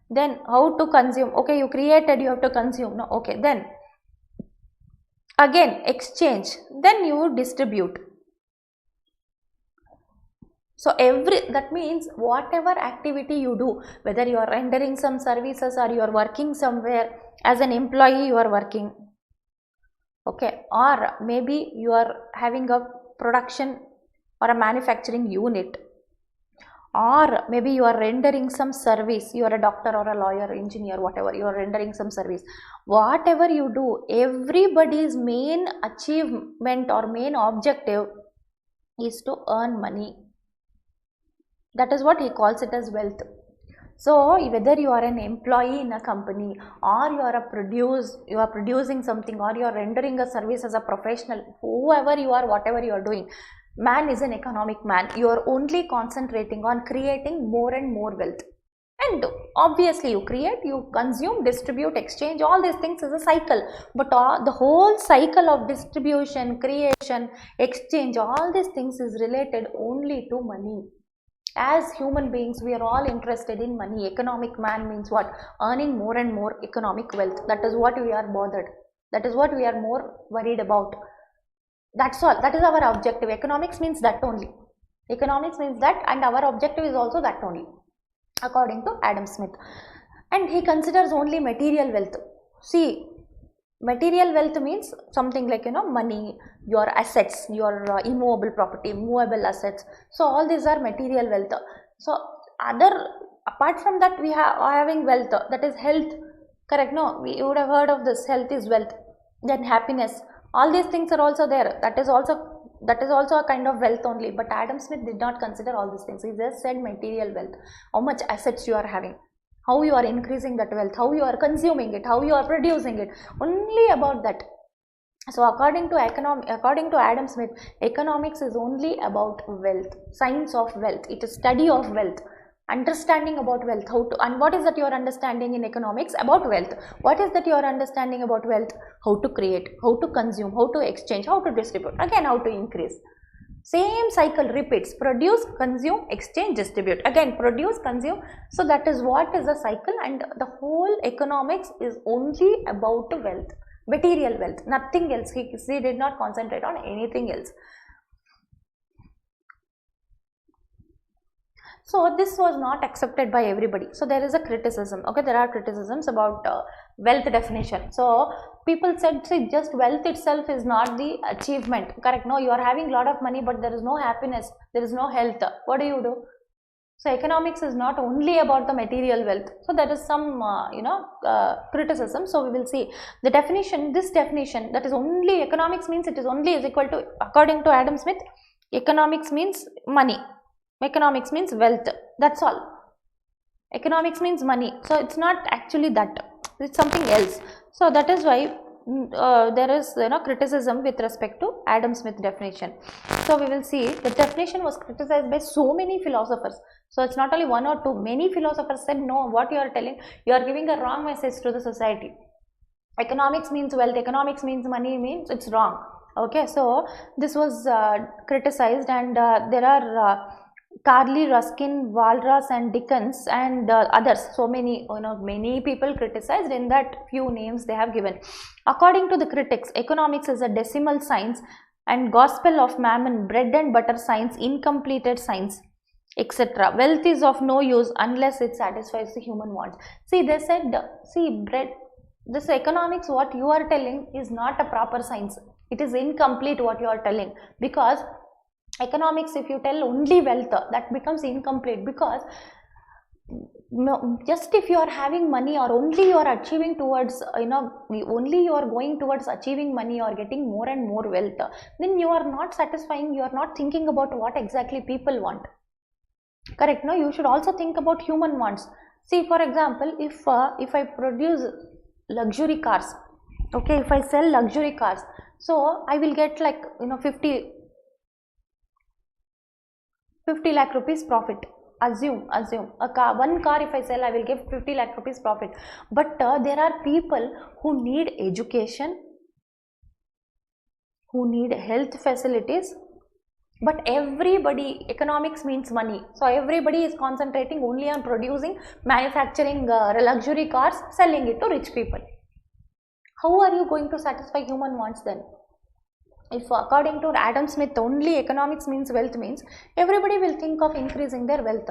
Then how to consume. Okay, you created, you have to consume. No, okay. Then again exchange. Then you distribute. So that means whatever activity you do, whether you are rendering some services or you are working somewhere as an employee, you are working. Okay, or maybe you are having a production or a manufacturing unit, or maybe you are rendering some service, you are a doctor or a lawyer, engineer, whatever, you are rendering some service. Whatever you do, everybody's main achievement or main objective is to earn money. That is what he calls it as wealth. So whether you are an employee in a company, or you are producing something, or you are rendering a service as a professional, whoever you are, whatever you are doing, man is an economic man. You are only concentrating on creating more and more wealth. And obviously you create, you consume, distribute, exchange, all these things is a cycle. But the whole cycle of distribution, creation, exchange, all these things is related only to money. As human beings, we are all interested in money. Economic man means what? Earning more and more economic wealth. That is what we are bothered. That is what we are more worried about. That's all. That is our objective. Economics means that only. Economics means that, and our objective is also that only, according to Adam Smith. And he considers only material wealth. See, material wealth means something like, money, your assets, your immovable property, movable assets. So all these are material wealth. So apart from that, we are having wealth, that is health. Correct? No, you would have heard of this. Health is wealth. Then happiness. All these things are also there. That is also a kind of wealth only. But Adam Smith did not consider all these things. He just said material wealth. How much assets you are having, how you are increasing that wealth, how you are consuming it, how you are producing it. Only about that. So according to Adam Smith, economics is only about wealth, science of wealth. It is study of wealth, understanding about wealth. And what is that you are understanding in economics about wealth? What is that you are understanding about wealth? How to create, how to consume, how to exchange, how to distribute, again how to increase. Same cycle repeats: produce, consume, exchange, distribute. Again produce, consume. So that is what is the cycle, and the whole economics is only about wealth, material wealth, nothing else. He did not concentrate on anything else. So this was not accepted by everybody. So there is a criticism. Okay, there are criticisms about wealth definition. So people said, see, just wealth itself is not the achievement. Correct? No, you are having a lot of money, but there is no happiness, there is no health. What do you do? So economics is not only about the material wealth. So there is some criticism. So we will see the definition. This definition, that is only economics means it is only is equal to, according to Adam Smith, economics means money. Economics means wealth. That's all. Economics means money. So it's not actually that. It's something else. So that is why there is criticism with respect to Adam Smith definition. So we will see the definition was criticized by so many philosophers. So it's not only one or two. Many philosophers said, no, what you are telling, you are giving a wrong message to the society. Economics means wealth, economics means money, means it's wrong. Okay, so this was criticized, and there are Carly, Ruskin, Walras and Dickens and others. So many, many people criticized. In that few names they have given. According to the critics, economics is a decimal science and gospel of mammon, bread and butter science, incompleted science, etc. Wealth is of no use unless it satisfies the human wants. See, they said, see, this economics, what you are telling is not a proper science. It is incomplete what you are telling, because economics, if you tell only wealth, that becomes incomplete, because just if you are having money, or only you are achieving towards, only you are going towards achieving money or getting more and more wealth, then you are not satisfying, you are not thinking about what exactly people want. Correct? No, you should also think about human wants. See, for example, if I produce luxury cars, Okay, if I sell luxury cars, so I will get like 50 lakh rupees profit. Assume a car, one car if I sell, I will give 50 lakh rupees profit. But there are people who need education, who need health facilities, but everybody, economics means money, so everybody is concentrating only on producing, manufacturing luxury cars, selling it to rich people. How are you going to satisfy human wants then? If according to Adam Smith only economics means wealth means, everybody will think of increasing their wealth.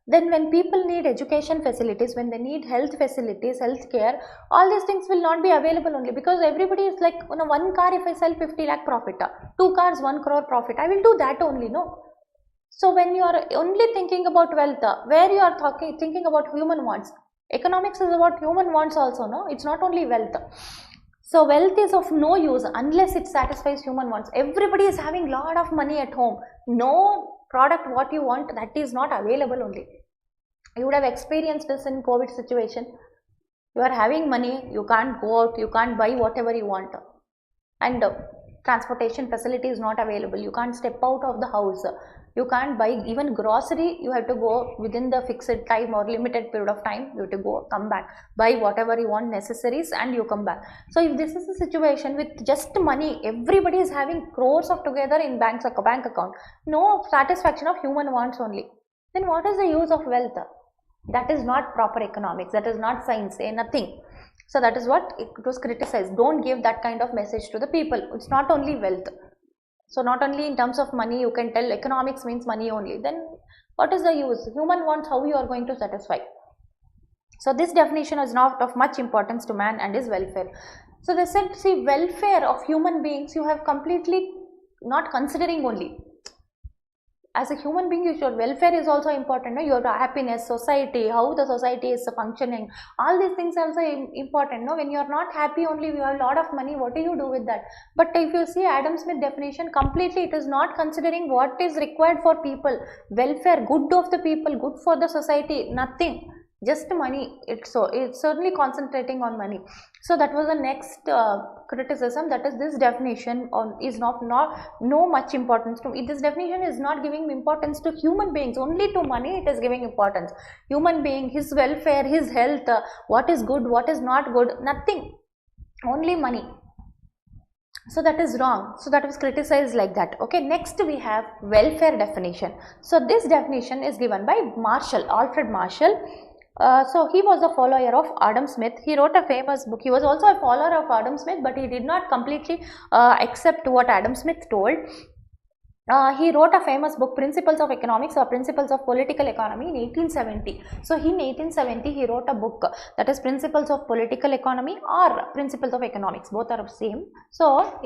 Then when people need education facilities, when they need health facilities, health care, all these things will not be available only, because everybody is like, one car if I sell 50 lakh profit, two cars 1 crore profit, I will do that only, no? So when you are only thinking about wealth, where you are thinking about human wants, economics is about human wants also, no? It's not only wealth. So wealth is of no use unless it satisfies human wants. Everybody is having lot of money at home. No product what you want, that is not available only. You would have experienced this in COVID situation. You are having money, you can't go out, you can't buy whatever you want. And transportation facility is not available. You can't step out of the house. You can't buy even grocery. You have to go within the fixed time or limited period of time. You have to go, come back, buy whatever you want, necessaries, and you come back. So if this is the situation with just money, everybody is having crores of together in bank account, no satisfaction of human wants only, then what is the use of wealth? That is not proper economics. That is not science, nothing. So that is what it was criticized. Don't give that kind of message to the people. It's not only wealth. So not only in terms of money you can tell economics means money only. Then what is the use? Human wants, how you are going to satisfy? So this definition is not of much importance to man and his welfare. So they said, see, welfare of human beings you have completely not considering only. As a human being, your welfare is also important, no? Your happiness, society, how the society is functioning, all these things are also important, no? When you are not happy only, you have a lot of money, what do you do with that? But if you see Adam Smith definition, completely it is not considering what is required for people, welfare, good of the people, good for the society, nothing. Just money. It's certainly concentrating on money. So that was the next criticism, that is this definition is not no much importance to it. This definition is not giving importance to human beings, only to money it is giving importance. Human being, his welfare, his health, what is good, what is not good, nothing, only money. So that is wrong. So that was criticized like that. Okay, next we have welfare definition. So this definition is given by Alfred Marshall. So he was a follower of Adam Smith. He wrote a famous book. He was also a follower of Adam Smith, but he did not completely accept what Adam Smith told. He wrote a famous book, Principles of Economics or Principles of Political Economy, in 1870. So in 1870 he wrote a book, that is Principles of Political Economy or Principles of Economics, both are the same. So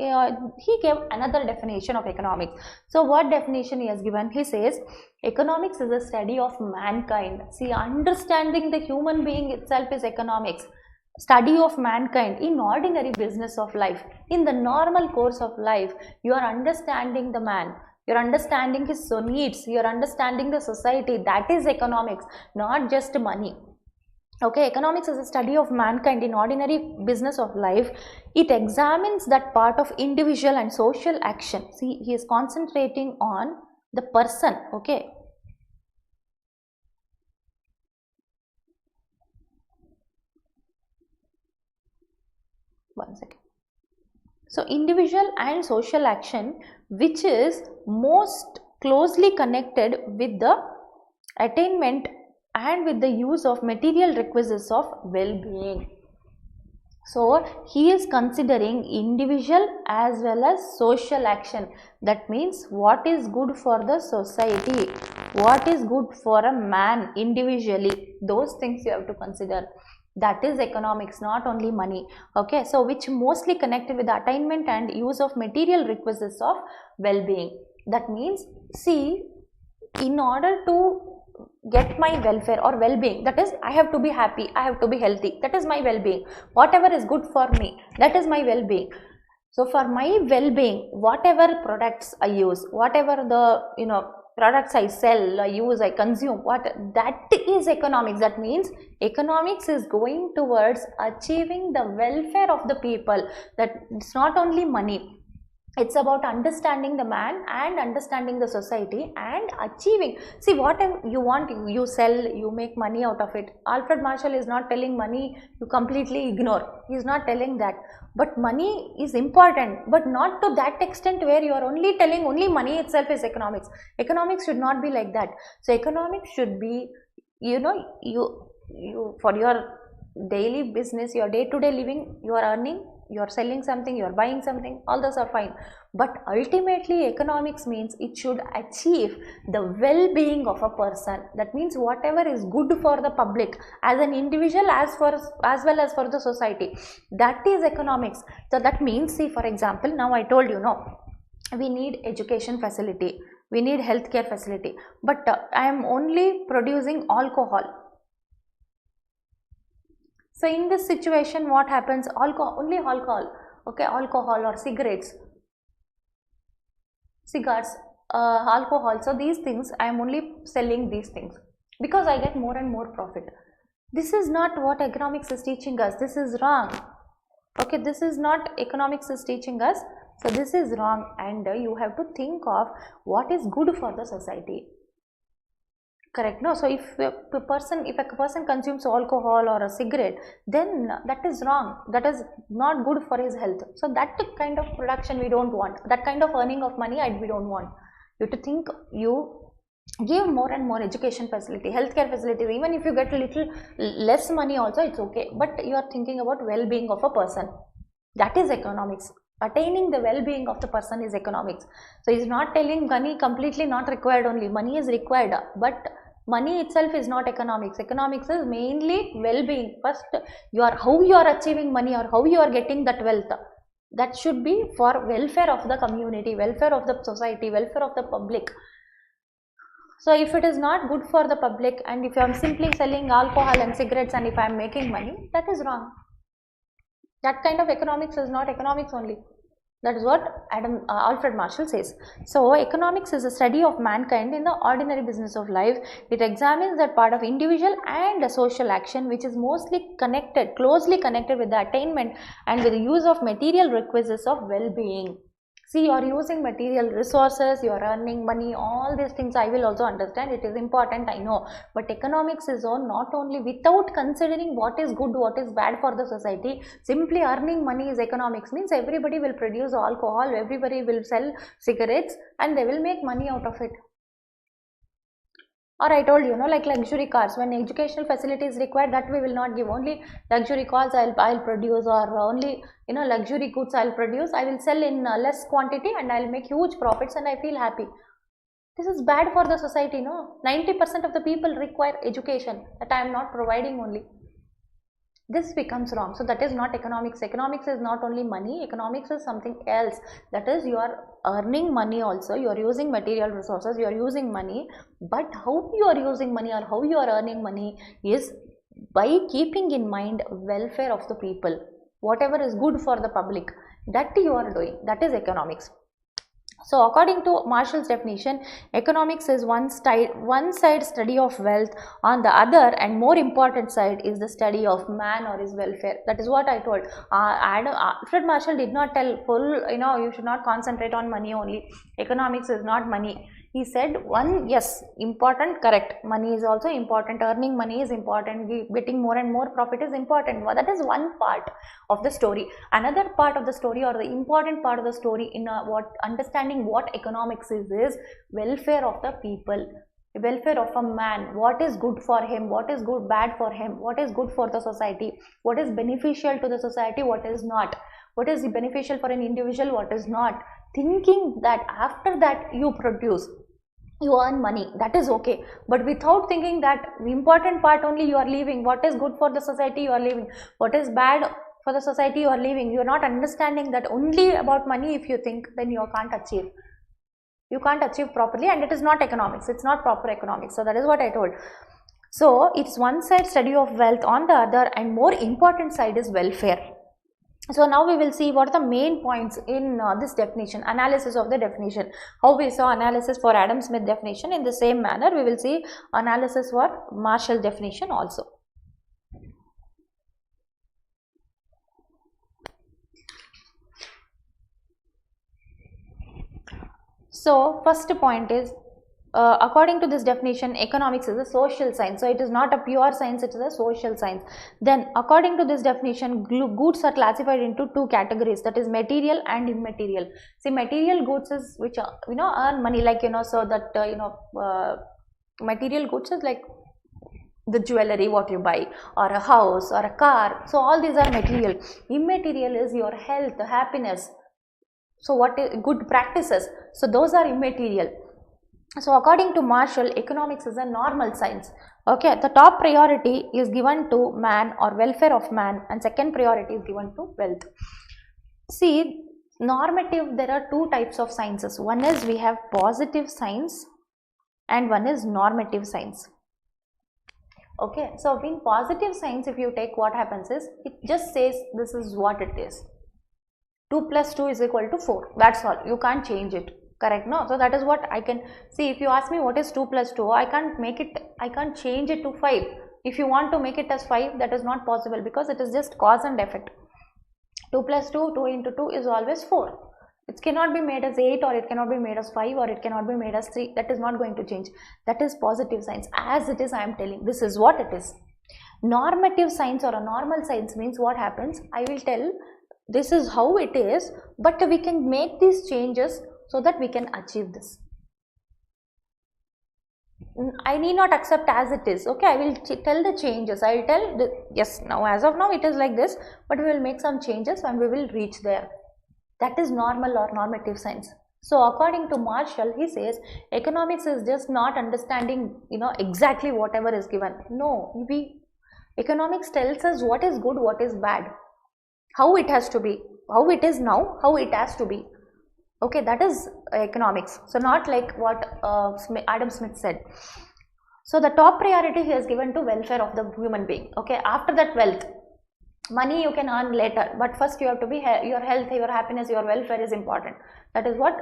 he gave another definition of economics. So what definition he has given? He says economics is a study of mankind. See, understanding the human being itself is economics. Study of mankind in ordinary business of life, in the normal course of life, you are understanding the man, you are understanding his needs, you are understanding the society. That is economics, not just money. Okay, economics is a study of mankind in ordinary business of life. It examines that part of individual and social action. See, he is concentrating on the person. Okay, one second. So individual and social action which is most closely connected with the attainment and with the use of material requisites of well-being. So he is considering individual as well as social action. That means what is good for the society, what is good for a man individually, those things you have to consider. That is economics, not only money. Okay, so which mostly connected with the attainment and use of material requisites of well-being. That means, see, in order to get my welfare or well-being, that is, I have to be happy, I have to be healthy, that is my well-being. Whatever is good for me, that is my well-being. So for my well-being, whatever products I use, whatever the products I sell, I use, I consume, what that is economics. That means economics is going towards achieving the welfare of the people. That it's not only money. It's about understanding the man and understanding the society and achieving. See, whatever you want, you sell, you make money out of it. Alfred Marshall is not telling money you completely ignore. He is not telling that. But money is important, but not to that extent where you are only telling only money itself is economics. Economics should not be like that. So economics should be, you know, you for your daily business, your day-to-day living, you are earning, you are selling something, you are buying something, all those are fine. But ultimately economics means it should achieve the well-being of a person. That means whatever is good for the public as an individual as well as for the society, that is economics. So that means, see, for example, now I told you, no, we need education facility, we need healthcare facility, but I am only producing alcohol. So in this situation, what happens? Only alcohol, okay, alcohol or cigarettes, cigars, alcohol. So these things, I am only selling these things because I get more and more profit. This is not what economics is teaching us. This is wrong. Okay, this is not economics is teaching us. So this is wrong, and you have to think of what is good for the society. Correct, no? So if a person consumes alcohol or a cigarette, then that is wrong, that is not good for his health. So that kind of production we don't want, that kind of earning of money we don't want. You have to think, you give more and more education facility, healthcare facilities. Even if you get a little less money also, it's okay, but you are thinking about well-being of a person. That is economics. Attaining the well-being of the person is economics. So he's not telling money completely not required, only money is required, but money itself is not economics. Economics is mainly well-being. First, how you are achieving money or how you are getting that wealth, that should be for welfare of the community, welfare of the society, welfare of the public. So if it is not good for the public, and if I am simply selling alcohol and cigarettes and if I am making money, that is wrong. That kind of economics is not economics only. That is what Alfred Marshall says. So economics is a study of mankind in the ordinary business of life. It examines that part of individual and social action which is mostly connected, closely connected with the attainment and with the use of material requisites of well-being. See, you are using material resources, you are earning money, all these things I will also understand, it is important, I know. But economics is on not only without considering what is good, what is bad for the society. Simply earning money is economics, means everybody will produce alcohol, everybody will sell cigarettes and they will make money out of it. Or I told you, like luxury cars, when educational facility is required, that we will not give. Only luxury cars I'll produce, or only luxury goods I'll produce. I will sell in less quantity and I'll make huge profits and I feel happy. This is bad for the society, no? 90% of the people require education that I am not providing only. This becomes wrong. So that is not economics. Economics is not only money. Economics is something else. That is, you are earning money also. You are using material resources. You are using money. But how you are using money or how you are earning money is by keeping in mind welfare of the people. Whatever is good for the public, that you are doing. That is economics. So according to Marshall's definition, economics is one side study of wealth, on the other and more important side is the study of man or his welfare. That is what I told. Alfred Marshall did not tell full, you should not concentrate on money only. Economics is not money. He said yes, important, correct. Money is also important. Earning money is important. Getting more and more profit is important. Well, that is one part of the story. Another part of the story, or the important part of the story in understanding what economics is welfare of the people. Welfare of a man, what is good for him, what is good bad for him, what is good for the society, what is beneficial to the society, what is not, what is beneficial for an individual, what is not. Thinking that after that you produce, you earn money, that is okay, but without thinking that the important part only you are leaving, what is good for the society you are leaving, what is bad for the society you are leaving. You are not understanding that only about money. If you think, then you can't achieve. You can't achieve properly, and it is not economics. It's not proper economics. So that is what I told. So it's one side study of wealth, on the other and more important side is welfare. So now we will see what are the main points in this definition, analysis of the definition. How we saw analysis for Adam Smith definition, in the same manner we will see analysis for Marshall definition also. So first point is, according to this definition, economics is a social science. So it is not a pure science, it is a social science. Then according to this definition, goods are classified into two categories, that is material and immaterial. See, material goods is which earn money, like so that material goods is like the jewelry what you buy, or a house or a car. So all these are material. Immaterial is your health, happiness. So what is good practices? So those are immaterial. So according to Marshall, economics is a normal science. Okay, the top priority is given to man or welfare of man, and second priority is given to wealth. See, normative, there are two types of sciences. One is we have positive science and one is normative science. Okay, so in positive science, if you take, what happens is, it just says this is what it is. 2 plus 2 is equal to 4. That's all. You can't change it. Correct? No. So that is what I can see. If you ask me what is 2 plus 2, I can't make it, I can't change it to 5. If you want to make it as 5, that is not possible, because it is just cause and effect. 2 plus 2, 2 into 2 is always 4. It cannot be made as 8, or it cannot be made as 5, or it cannot be made as 3. That is not going to change. That is positive science. As it is, I am telling, this is what it is. Normative science or a normal science means what happens, I will tell this is how it is, but we can make these changes so that we can achieve this. I need not accept as it is. Okay, I will tell the changes. I will tell yes, now as of now it is like this, but we will make some changes and we will reach there. That is normal or normative science. So according to Marshall, he says economics is just not understanding exactly whatever is given. No, economics tells us what is good, what is bad, how it has to be, how it is now, how it has to be. Okay, that is economics. So not like what Adam Smith said. So the top priority he has given to welfare of the human being. Okay, after that, wealth, money you can earn later, but first you have to be, your health, your happiness, your welfare is important. That is what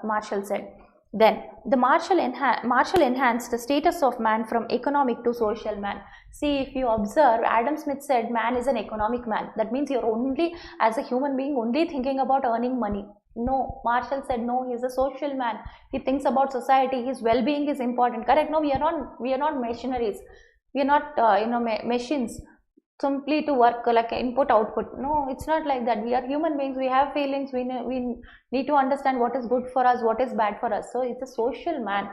Marshall said. Then the Marshall enhanced the status of man from economic to social man. See, if you observe, Adam Smith said man is an economic man. That means you're only, as a human being, only thinking about earning money. No, Marshall said no, he is a social man. He thinks about society. His well-being is important. Correct? No, we are not machineries. We are not machines simply to work like input output. No, it's not like that. We are human beings. We have feelings. We need to understand what is good for us, what is bad for us. So it's a social man.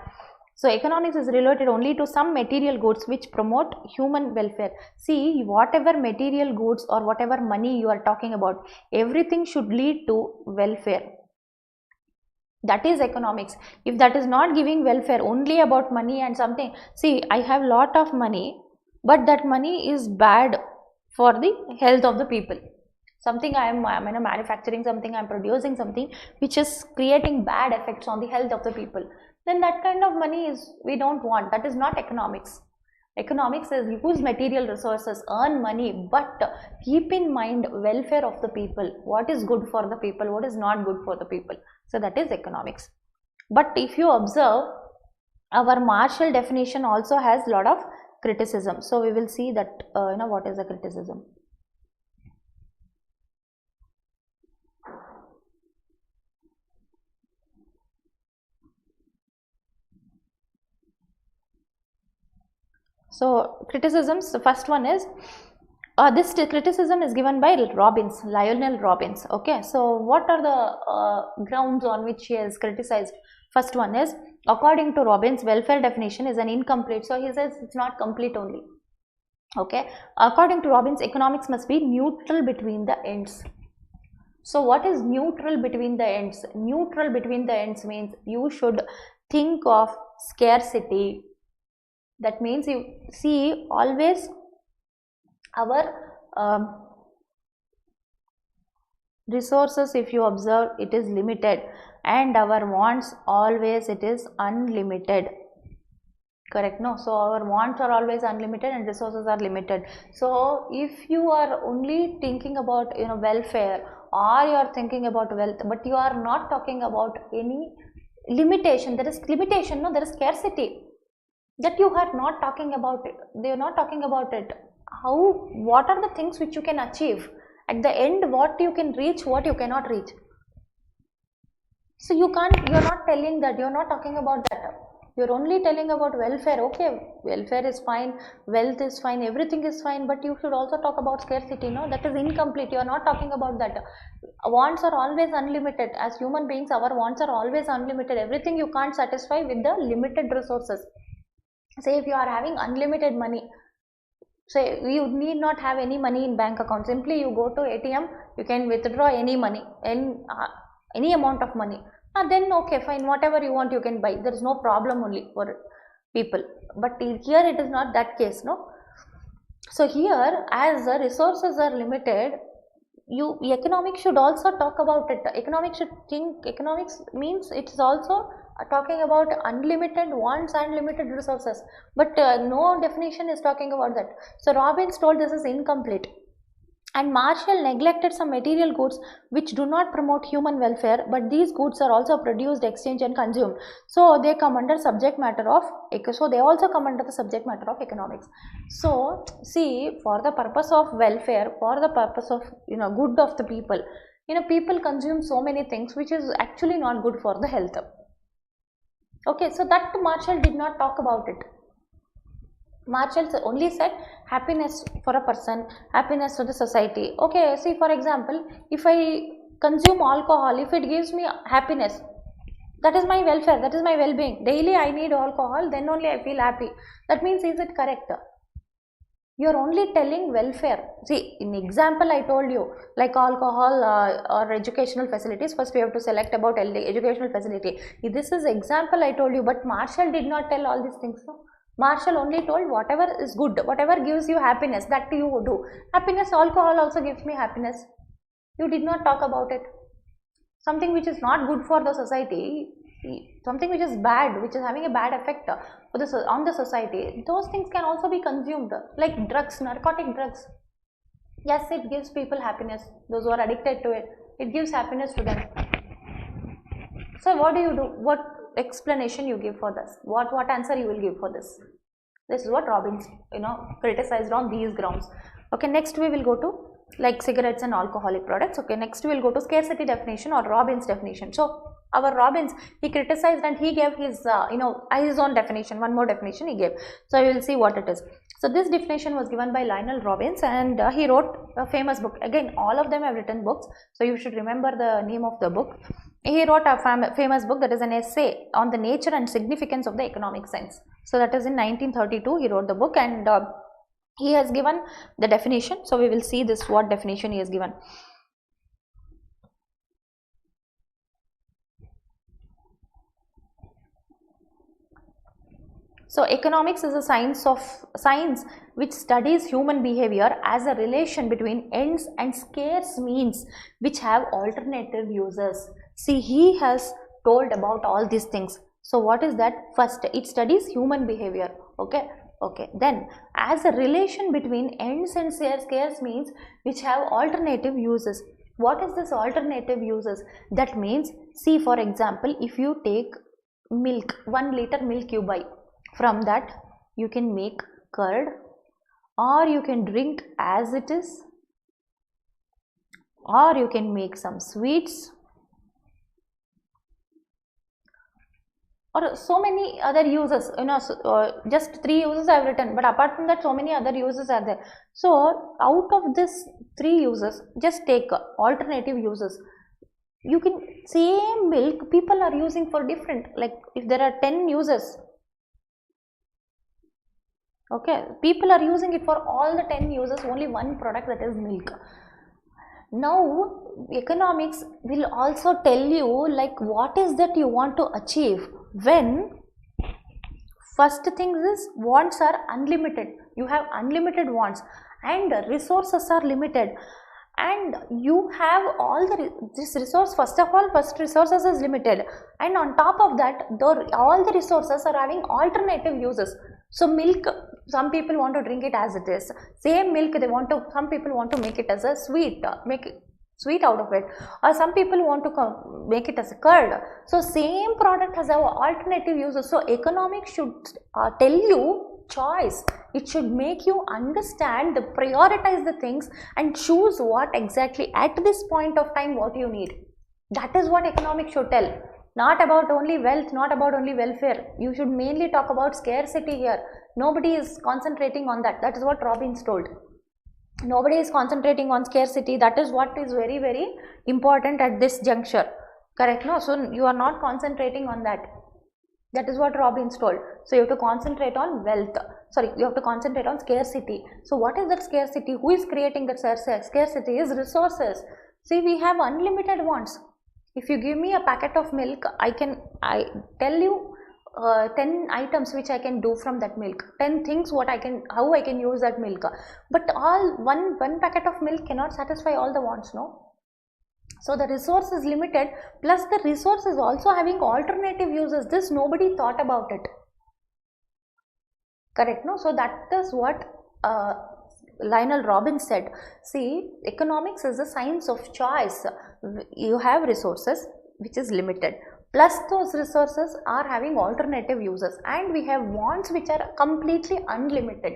So economics is related only to some material goods which promote human welfare. See, whatever material goods or whatever money you are talking about, everything should lead to welfare. That is economics. If that is not giving welfare, only about money and something, see, I have lot of money, but that money is bad for the health of the people. Something I'm manufacturing something, I'm producing something which is creating bad effects on the health of the people. Then that kind of money is, we don't want. That is not economics. Economics is use material resources, earn money, but keep in mind welfare of the people. What is good for the people, what is not good for the people. So that is economics. But if you observe, our Marshall definition also has a lot of criticism. So we will see that what is the criticism. So criticisms, the first one is, this criticism is given by Lionel Robbins. Okay, so what are the grounds on which he has criticized? First one is, according to Robbins, welfare definition is an incomplete. So he says it's not complete only. Okay, according to Robbins, economics must be neutral between the ends. So what is neutral between the ends? Neutral between the ends means you should think of scarcity. That means you see always our resources, if you observe, it is limited, and our wants always it is unlimited. Correct. No, so our wants are always unlimited and resources are limited. So if you are only thinking about, you know, welfare, or you are thinking about wealth, but you are not talking about any limitation, there is limitation, no, there is scarcity, that you are not talking about it. They are not talking about it. How, what are the things which you can achieve at the end, what you can reach, what you cannot reach. So you can't, you're not telling that, you're not talking about that. You're only telling about welfare. Okay, welfare is fine, wealth is fine, everything is fine, but you should also talk about scarcity. No, that is incomplete. You're not talking about that. Wants are always unlimited. As human beings, our wants are always unlimited. Everything you can't satisfy with the limited resources. Say if you are having unlimited money, so you need not have any money in bank account. Simply you go to ATM, you can withdraw any money, any amount of money. Then okay, fine, whatever you want you can buy. There is no problem only for people. But here it is not that case, no. So here, as the resources are limited, economics should also talk about it. Economics should think, economics means it is also talking about unlimited wants and limited resources, but no definition is talking about that. So Robbins told this is incomplete. And Marshall neglected some material goods which do not promote human welfare, but these goods are also produced, exchanged and consumed. So they come under subject matter of, so they also come under the subject matter of economics. So see, for the purpose of welfare, for the purpose of, you know, good of the people, you know, people consume so many things which is actually not good for the health. Okay, so that Marshall did not talk about it. Marshall only said happiness for a person, happiness for the society. Okay, see, for example, if I consume alcohol, if it gives me happiness, that is my welfare, that is my well-being. Daily I need alcohol, then only I feel happy. That means, is it correct? You are only telling welfare. See, in example I told you, like alcohol or educational facilities, first we have to select about educational facility. This is example I told you, but Marshall did not tell all these things. No? Marshall only told whatever is good, whatever gives you happiness, that you do. Happiness, alcohol also gives me happiness. You did not talk about it. Something which is not good for the society, something which is bad, which is having a bad effect on the society, those things can also be consumed, like drugs, narcotic drugs. Yes, it gives people happiness. Those who are addicted to it, it gives happiness to them. So what do you do? What explanation you give for this? What answer you will give for this? This is what Robbins, you know, criticized on these grounds. Okay, next we will go to like cigarettes and alcoholic products. Okay, next we will go to scarcity definition or Robbins definition. So our Robbins, he criticized and he gave his his own definition, one more definition he gave. So we will see what it is. So this definition was given by Lionel Robbins, and he wrote a famous book. Again, all of them have written books, so you should remember the name of the book. He wrote a famous book that is an essay on the nature and significance of the economic science. So that is in 1932 he wrote the book, and he has given the definition. So we will see this, what definition he has given. So economics is a science which studies human behavior as a relation between ends and scarce means which have alternative uses. See, he has told about all these things. So what is that? First, it studies human behavior. Okay. Then, as a relation between ends and scarce means which have alternative uses. What is this alternative uses? That means, see, for example, if you take milk, 1 liter milk you buy, from that you can make curd, or you can drink as it is, or you can make some sweets, or so many other uses, just 3 uses I have written, but apart from that so many other uses are there. So out of this 3 uses, just take alternative uses. You can, same milk people are using for different, like if there are 10 uses, okay, people are using it for all the 10 uses, only one product, that is milk. Now economics will also tell you like what is that you want to achieve. When first thing is wants are unlimited, you have unlimited wants and resources are limited. and you have all this resource. First of all, first resources is limited, and on top of that, all the resources are having alternative uses. So milk, some people want to drink it as it is. Same milk, some people want to make it as a sweet, make it sweet out of it, or some people want to make it as a curd. So same product has our alternative uses. So economics should tell you choice. It should make you understand, prioritize the things and choose what exactly at this point of time what you need. That is what economics should tell. Not about only wealth, not about only welfare. You should mainly talk about scarcity here. Nobody is concentrating on that. That is what Robbins told. Nobody is concentrating on scarcity. That is what is very, very important at this juncture. Correct? No? So you are not concentrating on that. That is what Robbins told. So you have to concentrate on wealth. Sorry, you have to concentrate on scarcity. So what is that scarcity? Who is creating that scarcity? Is resources. See, we have unlimited wants. If you give me a packet of milk, I tell you 10 items which I can do from that milk, 10 things how I can use that milk. But one packet of milk cannot satisfy all the wants, no? So the resource is limited, plus the resource is also having alternative uses. This nobody thought about it. Correct, no? So that is what Lionel Robbins said. See, economics is a science of choice. You have resources which is limited, plus those resources are having alternative uses, and we have wants which are completely unlimited.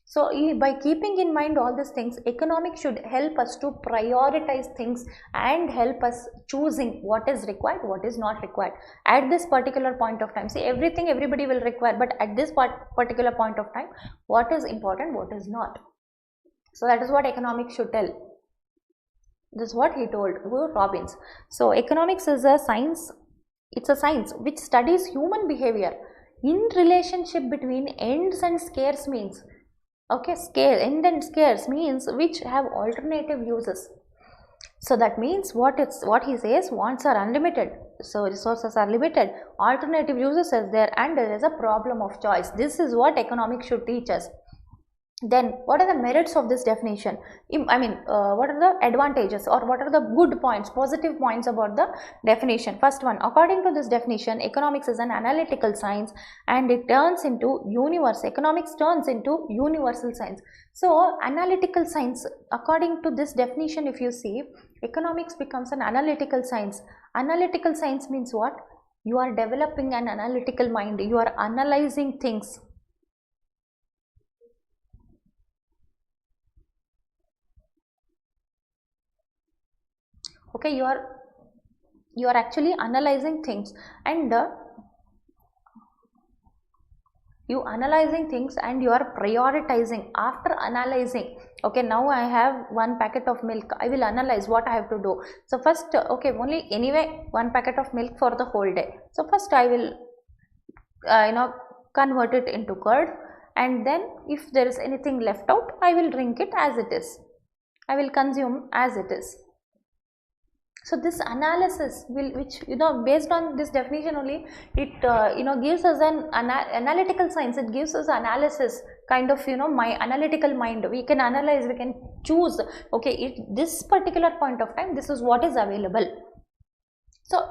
So by keeping in mind all these things, economics should help us to prioritize things and help us choosing what is required, what is not required at this particular point of time. See, everything everybody will require, but at this particular point of time, what is important, what is not. So that is what economics should tell. This is what he told Robbins. So economics is a science. It's a science which studies human behavior in relationship between ends and scarce means. Okay, end and scarce means which have alternative uses. So that means what he says, wants are unlimited, so resources are limited, alternative uses is there, and there is a problem of choice. This is what economics should teach us. Then what are the merits of this definition? What are the advantages, or what are the good points, positive points about the definition? First one, according to this definition, economics is an analytical science and it turns into economics turns into universal science. So analytical science, according to this definition, if you see, economics becomes an analytical science. Analytical science means what? You are developing an analytical mind, you are analyzing things. Okay, you are actually analyzing things, and you analyzing things and you are prioritizing after analyzing. Okay, now I have one packet of milk, I will analyze what I have to do. So first, okay, only anyway one packet of milk for the whole day. So first I will convert it into curd, and then if there is anything left out, I will drink it as it is, I will consume as it is. So this analysis which based on this definition only, it gives us an analytical science. It gives us analysis kind of, my analytical mind. We can analyze, we can choose. Okay, at this particular point of time, this is what is available. So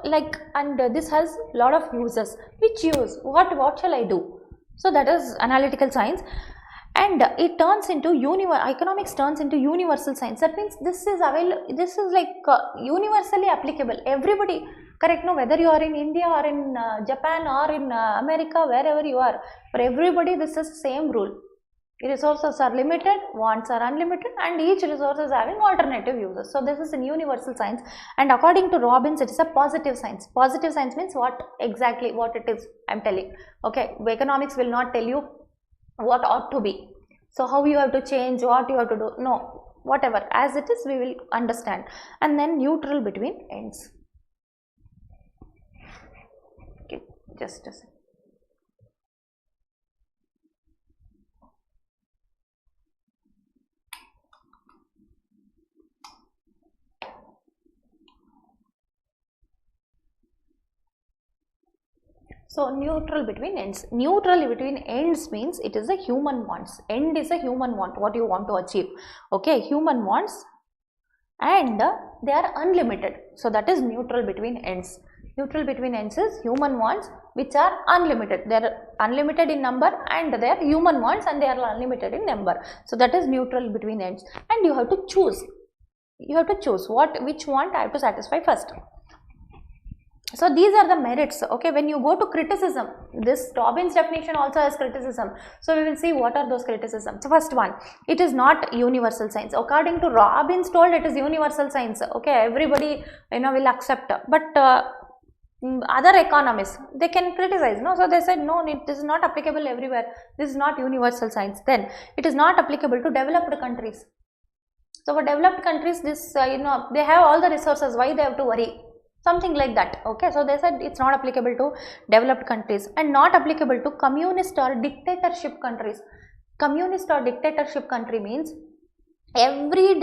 and this has a lot of uses. Which use? What shall I do? So that is analytical science. And it turns into economics turns into universal science. That means this is universally applicable. Everybody, correct? No, whether you are in India or in Japan or in America, wherever you are, for everybody this is the same rule. Resources are limited, wants are unlimited, and each resource is having alternative uses. So this is a universal science, and according to Robbins, it is a positive science. Positive science means what exactly what it is I am telling. Okay, economics will not tell you what ought to be, so how you have to change, what you have to do, no, whatever as it is we will understand. And then neutral between ends. Okay, just a second. So neutral between ends. Neutral between ends means it is a human wants. End is a human want, what you want to achieve. Okay, human wants and they are unlimited. So that is neutral between ends. Neutral between ends is human wants which are unlimited. They are unlimited in number and they are human wants and they are unlimited in number. So that is neutral between ends, and you have to choose. You have to choose which want I have to satisfy first. So these are the merits. Okay, when you go to criticism, this Robbins definition also has criticism. So we will see what are those criticisms. So first one, it is not universal science. According to Robbins told, it is universal science. Okay, everybody will accept, but other economists, they can criticize, no? So they said no, this is not applicable everywhere. This is not universal science. Then it is not applicable to developed countries. So for developed countries, this they have all the resources. Why they have to worry? Something like that. Okay, so they said it's not applicable to developed countries and not applicable to communist or dictatorship countries. Communist or dictatorship country means every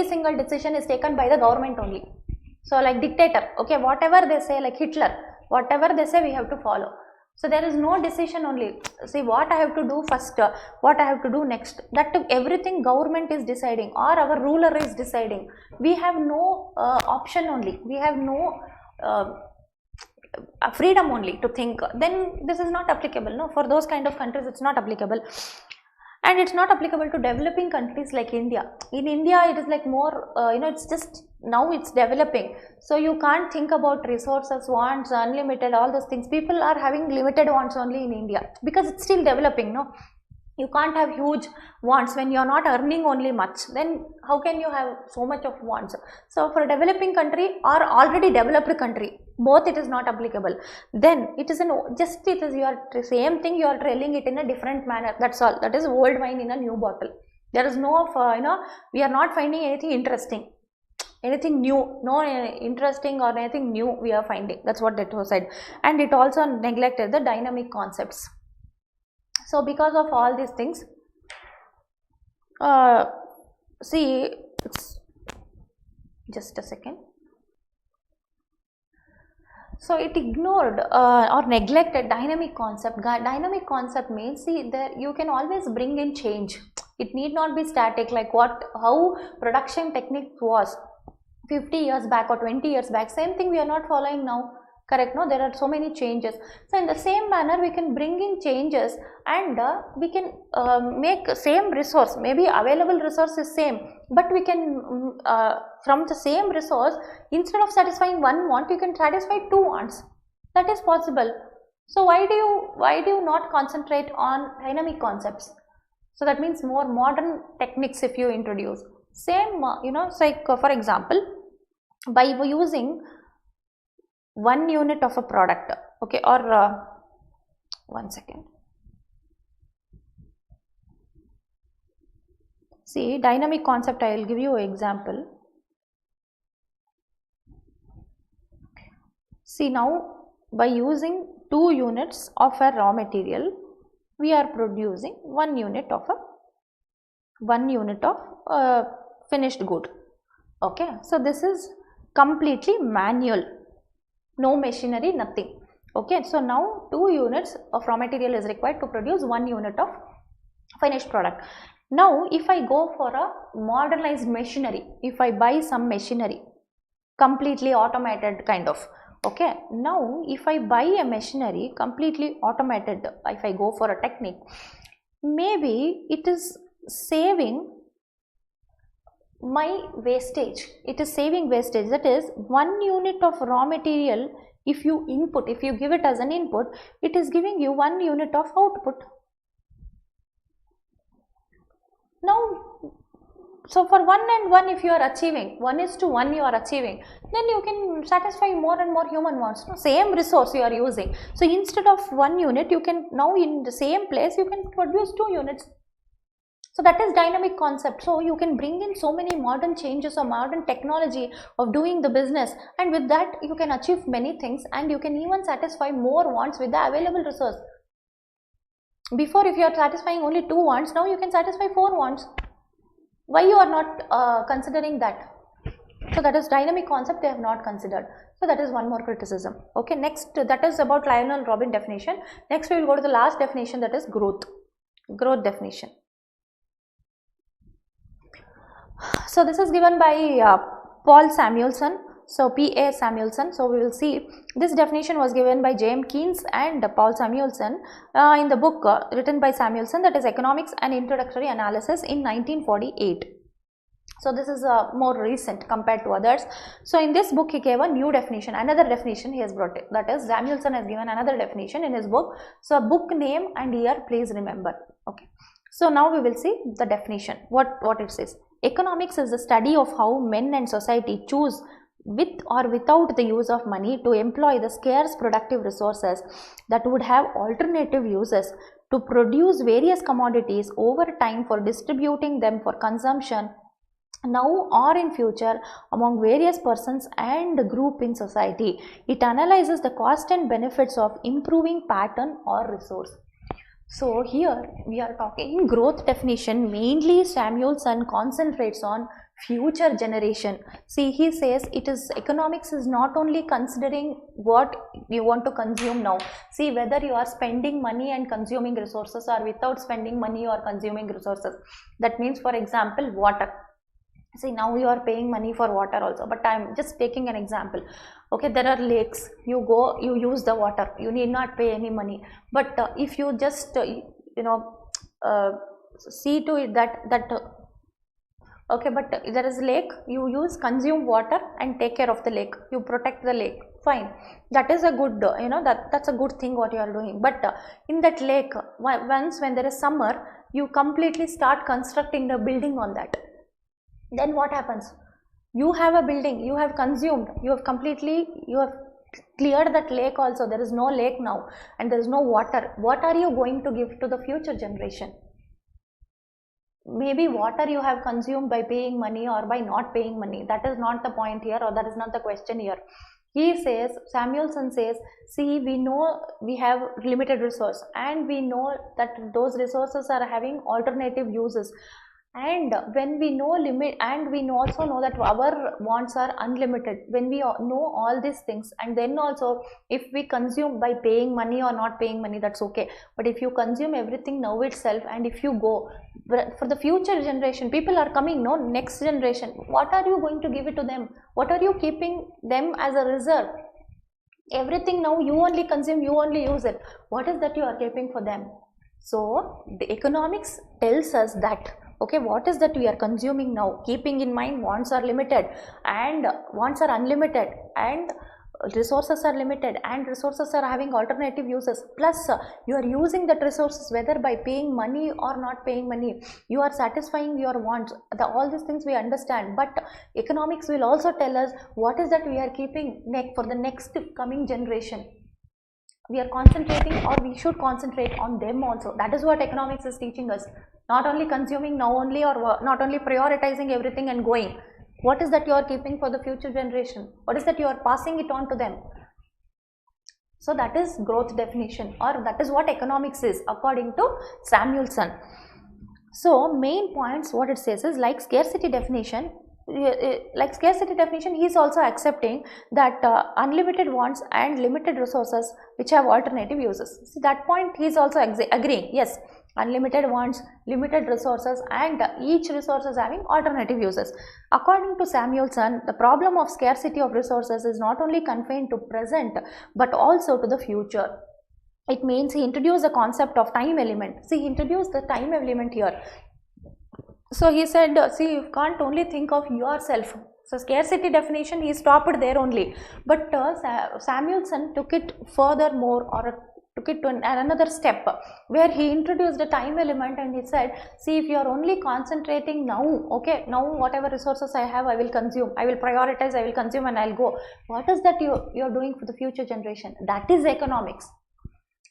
single decision is taken by the government only. So like dictator, okay, whatever they say, like Hitler, whatever they say we have to follow. So there is no decision only. See what I have to do first, what I have to do next. That everything government is deciding or our ruler is deciding. We have no option only. We have no freedom only to think. Then this is not applicable. No, for those kind of countries it's not applicable. And it's not applicable to developing countries like India. In India, it is like more, it's just now it's developing. So you can't think about resources, wants, unlimited, all those things. People are having limited wants only in India because it's still developing, no? You can't have huge wants when you are not earning only much. Then how can you have so much of wants? So for a developing country or already developed country, both it is not applicable. Then it is your same thing, you are telling it in a different manner. That's all. That is old wine in a new bottle. There is no, we are not finding anything interesting, anything new, no interesting or anything new we are finding. That's what it was said. And it also neglected the dynamic concepts. So because of all these things, see, just a second. So it ignored or neglected dynamic concept. Dynamic concept means, see, you can always bring in change. It need not be static, like how production technique was 50 years back or 20 years back. Same thing we are not following now. Correct? No, there are so many changes. So in the same manner, we can bring in changes and we can make same resource. Maybe available resource is same, but we can from the same resource, instead of satisfying one want, you can satisfy two wants. That is possible. So why do you not concentrate on dynamic concepts? So that means more modern techniques if you introduce. Same, it's like for example, by using 1 unit of a product, okay, or 1 second. See, dynamic concept, I will give you an example. See, now by using 2 units of a raw material, we are producing 1 unit of finished good. Okay, so this is completely manual. No machinery, nothing. Okay, so now 2 units of raw material is required to produce 1 unit of finished product. Now, if I go for a modernized machinery, if I buy some machinery, completely automated kind of, okay, now if I buy a machinery completely automated, if I go for a technique, maybe it is saving my wastage. It is saving wastage. That is 1 unit of raw material, if you give it as an input, it is giving you 1 unit of output. Now, so for 1 and 1, if you are achieving 1:1, you are achieving, then you can satisfy more and more human wants. No? Same resource you are using. So instead of 1 unit, you can now in the same place you can produce 2 units. So that is dynamic concept. So you can bring in so many modern changes or modern technology of doing the business, and with that you can achieve many things, and you can even satisfy more wants with the available resource. Before, if you are satisfying only 2 wants, now you can satisfy 4 wants. Why you are not considering that? So that is dynamic concept they have not considered. So that is one more criticism. Okay, next, that is about Lionel Robbins definition. Next we will go to the last definition, that is growth definition. So this is given by Paul Samuelson. So P.A. Samuelson. So we will see this definition was given by James Keynes and Paul Samuelson in the book written by Samuelson, that is Economics and Introductory Analysis, in 1948. So this is more recent compared to others. So in this book he gave a new definition, another definition he has brought it, that is Samuelson has given another definition in his book. So book name and year please remember. Okay. So now we will see the definition, what it says. Economics is the study of how men and society choose, with or without the use of money, to employ the scarce productive resources that would have alternative uses, to produce various commodities over time for distributing them for consumption now or in future among various persons and group in society. It analyzes the cost and benefits of improving pattern or resource. So here we are talking growth definition. Mainly Samuelson concentrates on future generation. See, he says it is economics is not only considering what you want to consume now. See, whether you are spending money and consuming resources or without spending money or consuming resources. That means, for example, water. See, now you are paying money for water also, but I am just taking an example. Okay, there are lakes, you go, you use the water, you need not pay any money. But if you just see to it that okay, but there is lake, you use, consume water and take care of the lake, you protect the lake, fine, that is a good that's a good thing what you are doing. But in that lake, once when there is summer, you completely start constructing the building on that. Then what happens? You have a building, you have consumed, you have cleared that lake also, there is no lake now and there is no water. What are you going to give to the future generation? Maybe water you have consumed by paying money or by not paying money. That is not the point here, or that is not the question here. He says, Samuelson says, see, we know we have limited resource and we know that those resources are having alternative uses. And when we know limit, and we also know that our wants are unlimited, when we know all these things, and then also if we consume by paying money or not paying money, that's okay. But if you consume everything now itself, and if you go for the future generation, people are coming, no, next generation, what are you going to give it to them? What are you keeping them as a reserve? Everything now you only consume, you only use it. What is that you are keeping for them? So the economics tells us that, okay, what is that we are consuming now, keeping in mind wants are limited and wants are unlimited and resources are limited and resources are having alternative uses, plus you are using that resources whether by paying money or not paying money, you are satisfying your wants. All these things we understand, but economics will also tell us what is that we are keeping for the next coming generation. We are concentrating, or we should concentrate on them also. That is what economics is teaching us. Not only consuming now only, or not only prioritizing everything and going. What is that you are keeping for the future generation? What is that you are passing it on to them? So that is growth definition, or that is what economics is according to Samuelson. So main points what it says is, like scarcity definition, he is also accepting that unlimited wants and limited resources which have alternative uses. See, that point he is also agreeing. Yes, unlimited wants, limited resources, and each resource is having alternative uses. According to Samuelson, the problem of scarcity of resources is not only confined to present but also to the future. It means he introduced the concept of time element. See, he introduced the time element here. So he said, see, you can't only think of yourself. So scarcity definition, he stopped there only. But Samuelson took it further more, or took it to another step, where he introduced a time element, and he said, see, if you are only concentrating now, okay, now whatever resources I have, I will consume, I will prioritize, I will consume, and I'll go. What is that you are doing for the future generation? That is economics.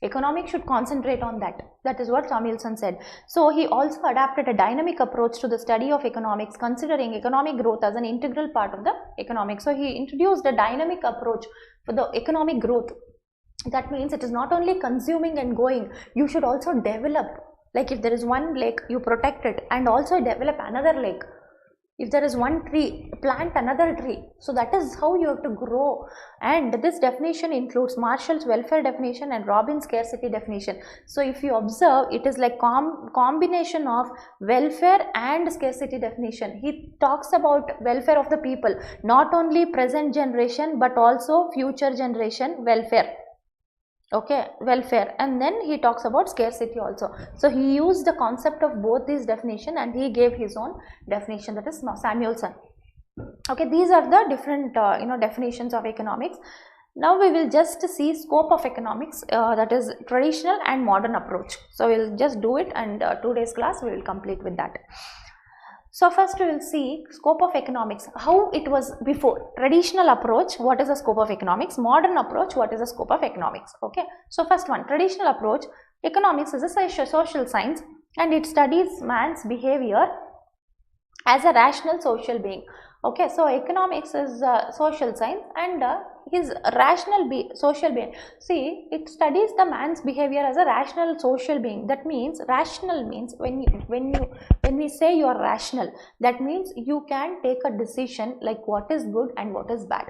Economics should concentrate on that. That is what Samuelson said. So he also adapted a dynamic approach to the study of economics, considering economic growth as an integral part of the economics. So he introduced a dynamic approach for the economic growth. That means it is not only consuming and going, you should also develop. Like if there is one lake, you protect it and also develop another lake. If there is one tree, plant another tree. So that is how you have to grow. And this definition includes Marshall's welfare definition and Robbins' scarcity definition. So if you observe, it is like combination of welfare and scarcity definition. He talks about welfare of the people, not only present generation but also future generation welfare. Okay, welfare, and then he talks about scarcity also. So he used the concept of both these definition and he gave his own definition, that is Samuelson. Okay, these are the different definitions of economics. Now we will just see scope of economics, that is traditional and modern approach. So we will just do it, and today's class we will complete with that. So first we will see scope of economics, how it was before. Traditional approach, what is the scope of economics? Modern approach, what is the scope of economics? Okay, so first one, traditional approach, economics is a social science and it studies man's behavior as a rational social being. Okay, so economics is social science and his rational social being. See, it studies the man's behavior as a rational social being. That means rational means when we say you are rational, that means you can take a decision like what is good and what is bad.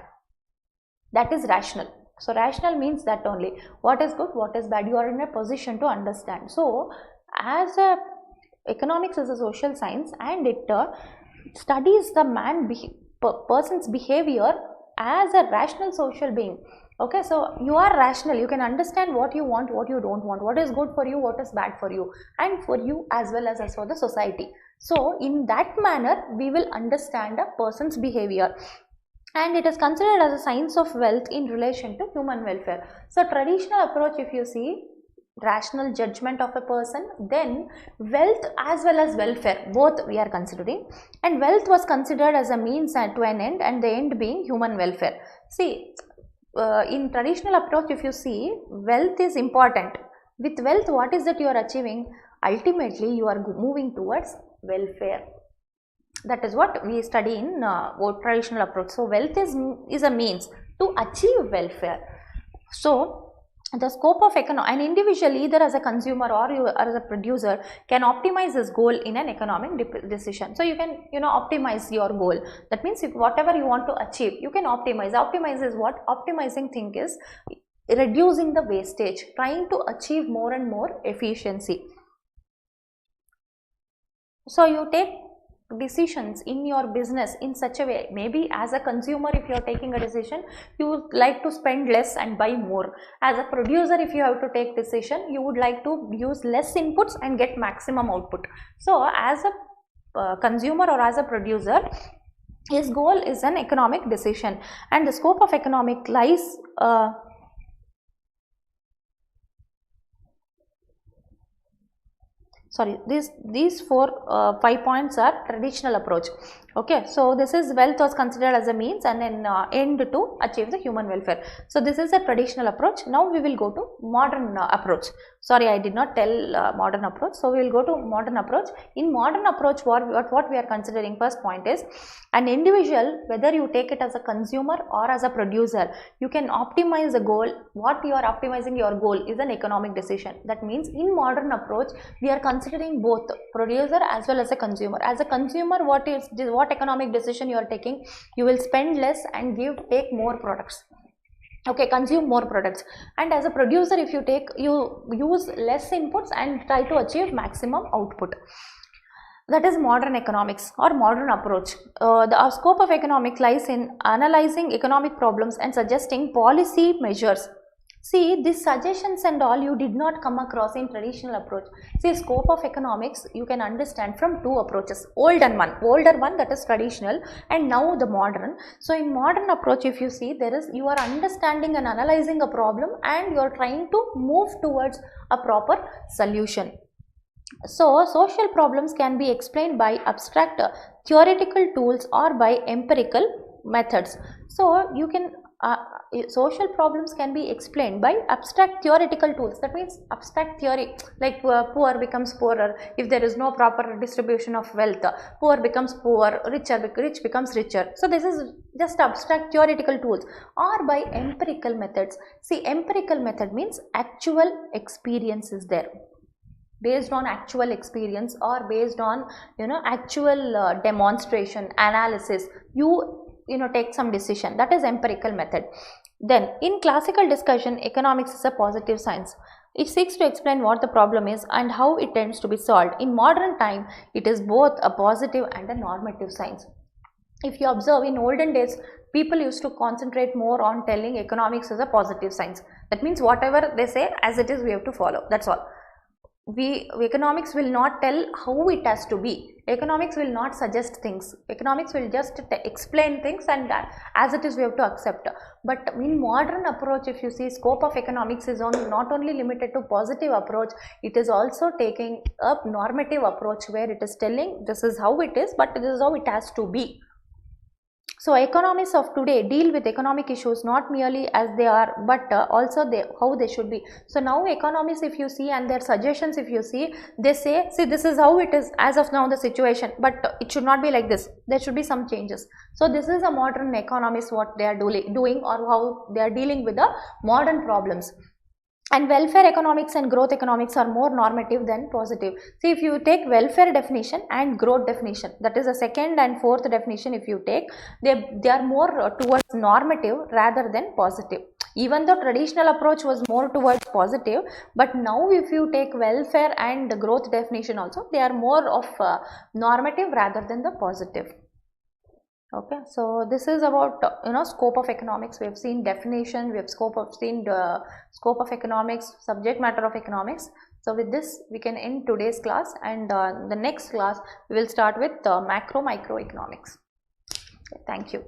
That is rational. So rational means that only what is good, what is bad. You are in a position to understand. So as a economics is a social science and it studies the person's behavior as a rational social being. Okay, so you are rational, you can understand what you want, what you don't want, what is good for you, what is bad for you, and for you as well as for the society. So in that manner we will understand a person's behavior, and it is considered as a science of wealth in relation to human welfare. So traditional approach, if you see, rational judgment of a person, then wealth as well as welfare, both we are considering, and wealth was considered as a means to an end and the end being human welfare. See, in traditional approach, if you see, wealth is important. With wealth, what is that you are achieving? Ultimately you are moving towards welfare. That is what we study in traditional approach. So wealth is a means to achieve welfare. So the scope of an individual, either as a consumer or you as a producer, can optimize his goal in an economic decision. So you can optimize your goal. That means if whatever you want to achieve, you can optimize. Optimize is what? Optimizing thing is reducing the wastage, trying to achieve more and more efficiency. So you take decisions in your business in such a way, maybe as a consumer, if you are taking a decision, you would like to spend less and buy more. As a producer, if you have to take decision, you would like to use less inputs and get maximum output. So as a consumer or as a producer, his goal is an economic decision, and the scope of economic lies these 5 points are traditional approach. Okay, so this is wealth was considered as a means and an end to achieve the human welfare. So this is a traditional approach. Now we will go to modern approach. Sorry, I did not tell modern approach. So we will go to modern approach. In modern approach, what we are considering, first point is an individual, whether you take it as a consumer or as a producer, you can optimize the goal. What you are optimizing your goal is an economic decision. That means in modern approach, we are considering both producer as well as a consumer. As a consumer, what economic decision you are taking? You will spend less and take more products. Okay, consume more products. And as a producer, if you use less inputs and try to achieve maximum output. That is modern economics or modern approach. The scope of economics lies in analyzing economic problems and suggesting policy measures. See, these suggestions and all you did not come across in traditional approach. See, scope of economics you can understand from two approaches, older one that is traditional, and now the modern. So in modern approach, if you see, you are understanding and analyzing a problem and you are trying to move towards a proper solution. So social problems can be explained by abstract theoretical tools or by empirical methods. So you can social problems can be explained by abstract theoretical tools. That means abstract theory, like poor becomes poorer if there is no proper distribution of wealth. Poor becomes poor, rich becomes richer. So this is just abstract theoretical tools, or by empirical methods. See, empirical method means actual experience is there. based on actual experience or based on actual demonstration analysis, you take some decision. That is empirical method. Then in classical discussion, economics is a positive science. It seeks to explain what the problem is and how it tends to be solved. In modern time, it is both a positive and a normative science. If you observe, in olden days, people used to concentrate more on telling economics as a positive science. That means whatever they say, as it is, we have to follow. That's all. Economics will not tell how it has to be. Economics will not suggest things. Economics will just explain things, and as it is, we have to accept. But in modern approach, if you see, scope of economics is not only limited to positive approach, it is also taking a normative approach where it is telling this is how it is, but this is how it has to be. So economists of today deal with economic issues not merely as they are, but also how they should be. So now economists, if you see, and their suggestions, if you see, they say, see, this is how it is as of now the situation, but it should not be like this. There should be some changes. So this is a modern economist, what they are doing, or how they are dealing with the modern problems. And welfare economics and growth economics are more normative than positive. See, if you take welfare definition and growth definition, that is the second and fourth definition, if you take, they are more towards normative rather than positive. Even though traditional approach was more towards positive, but now if you take welfare and growth definition also, they are more of normative rather than the positive. Okay, so this is about scope of economics. We have seen definition, we have seen the scope of economics, subject matter of economics. So with this we can end today's class, and the next class we will start with macro microeconomics. Okay, thank you.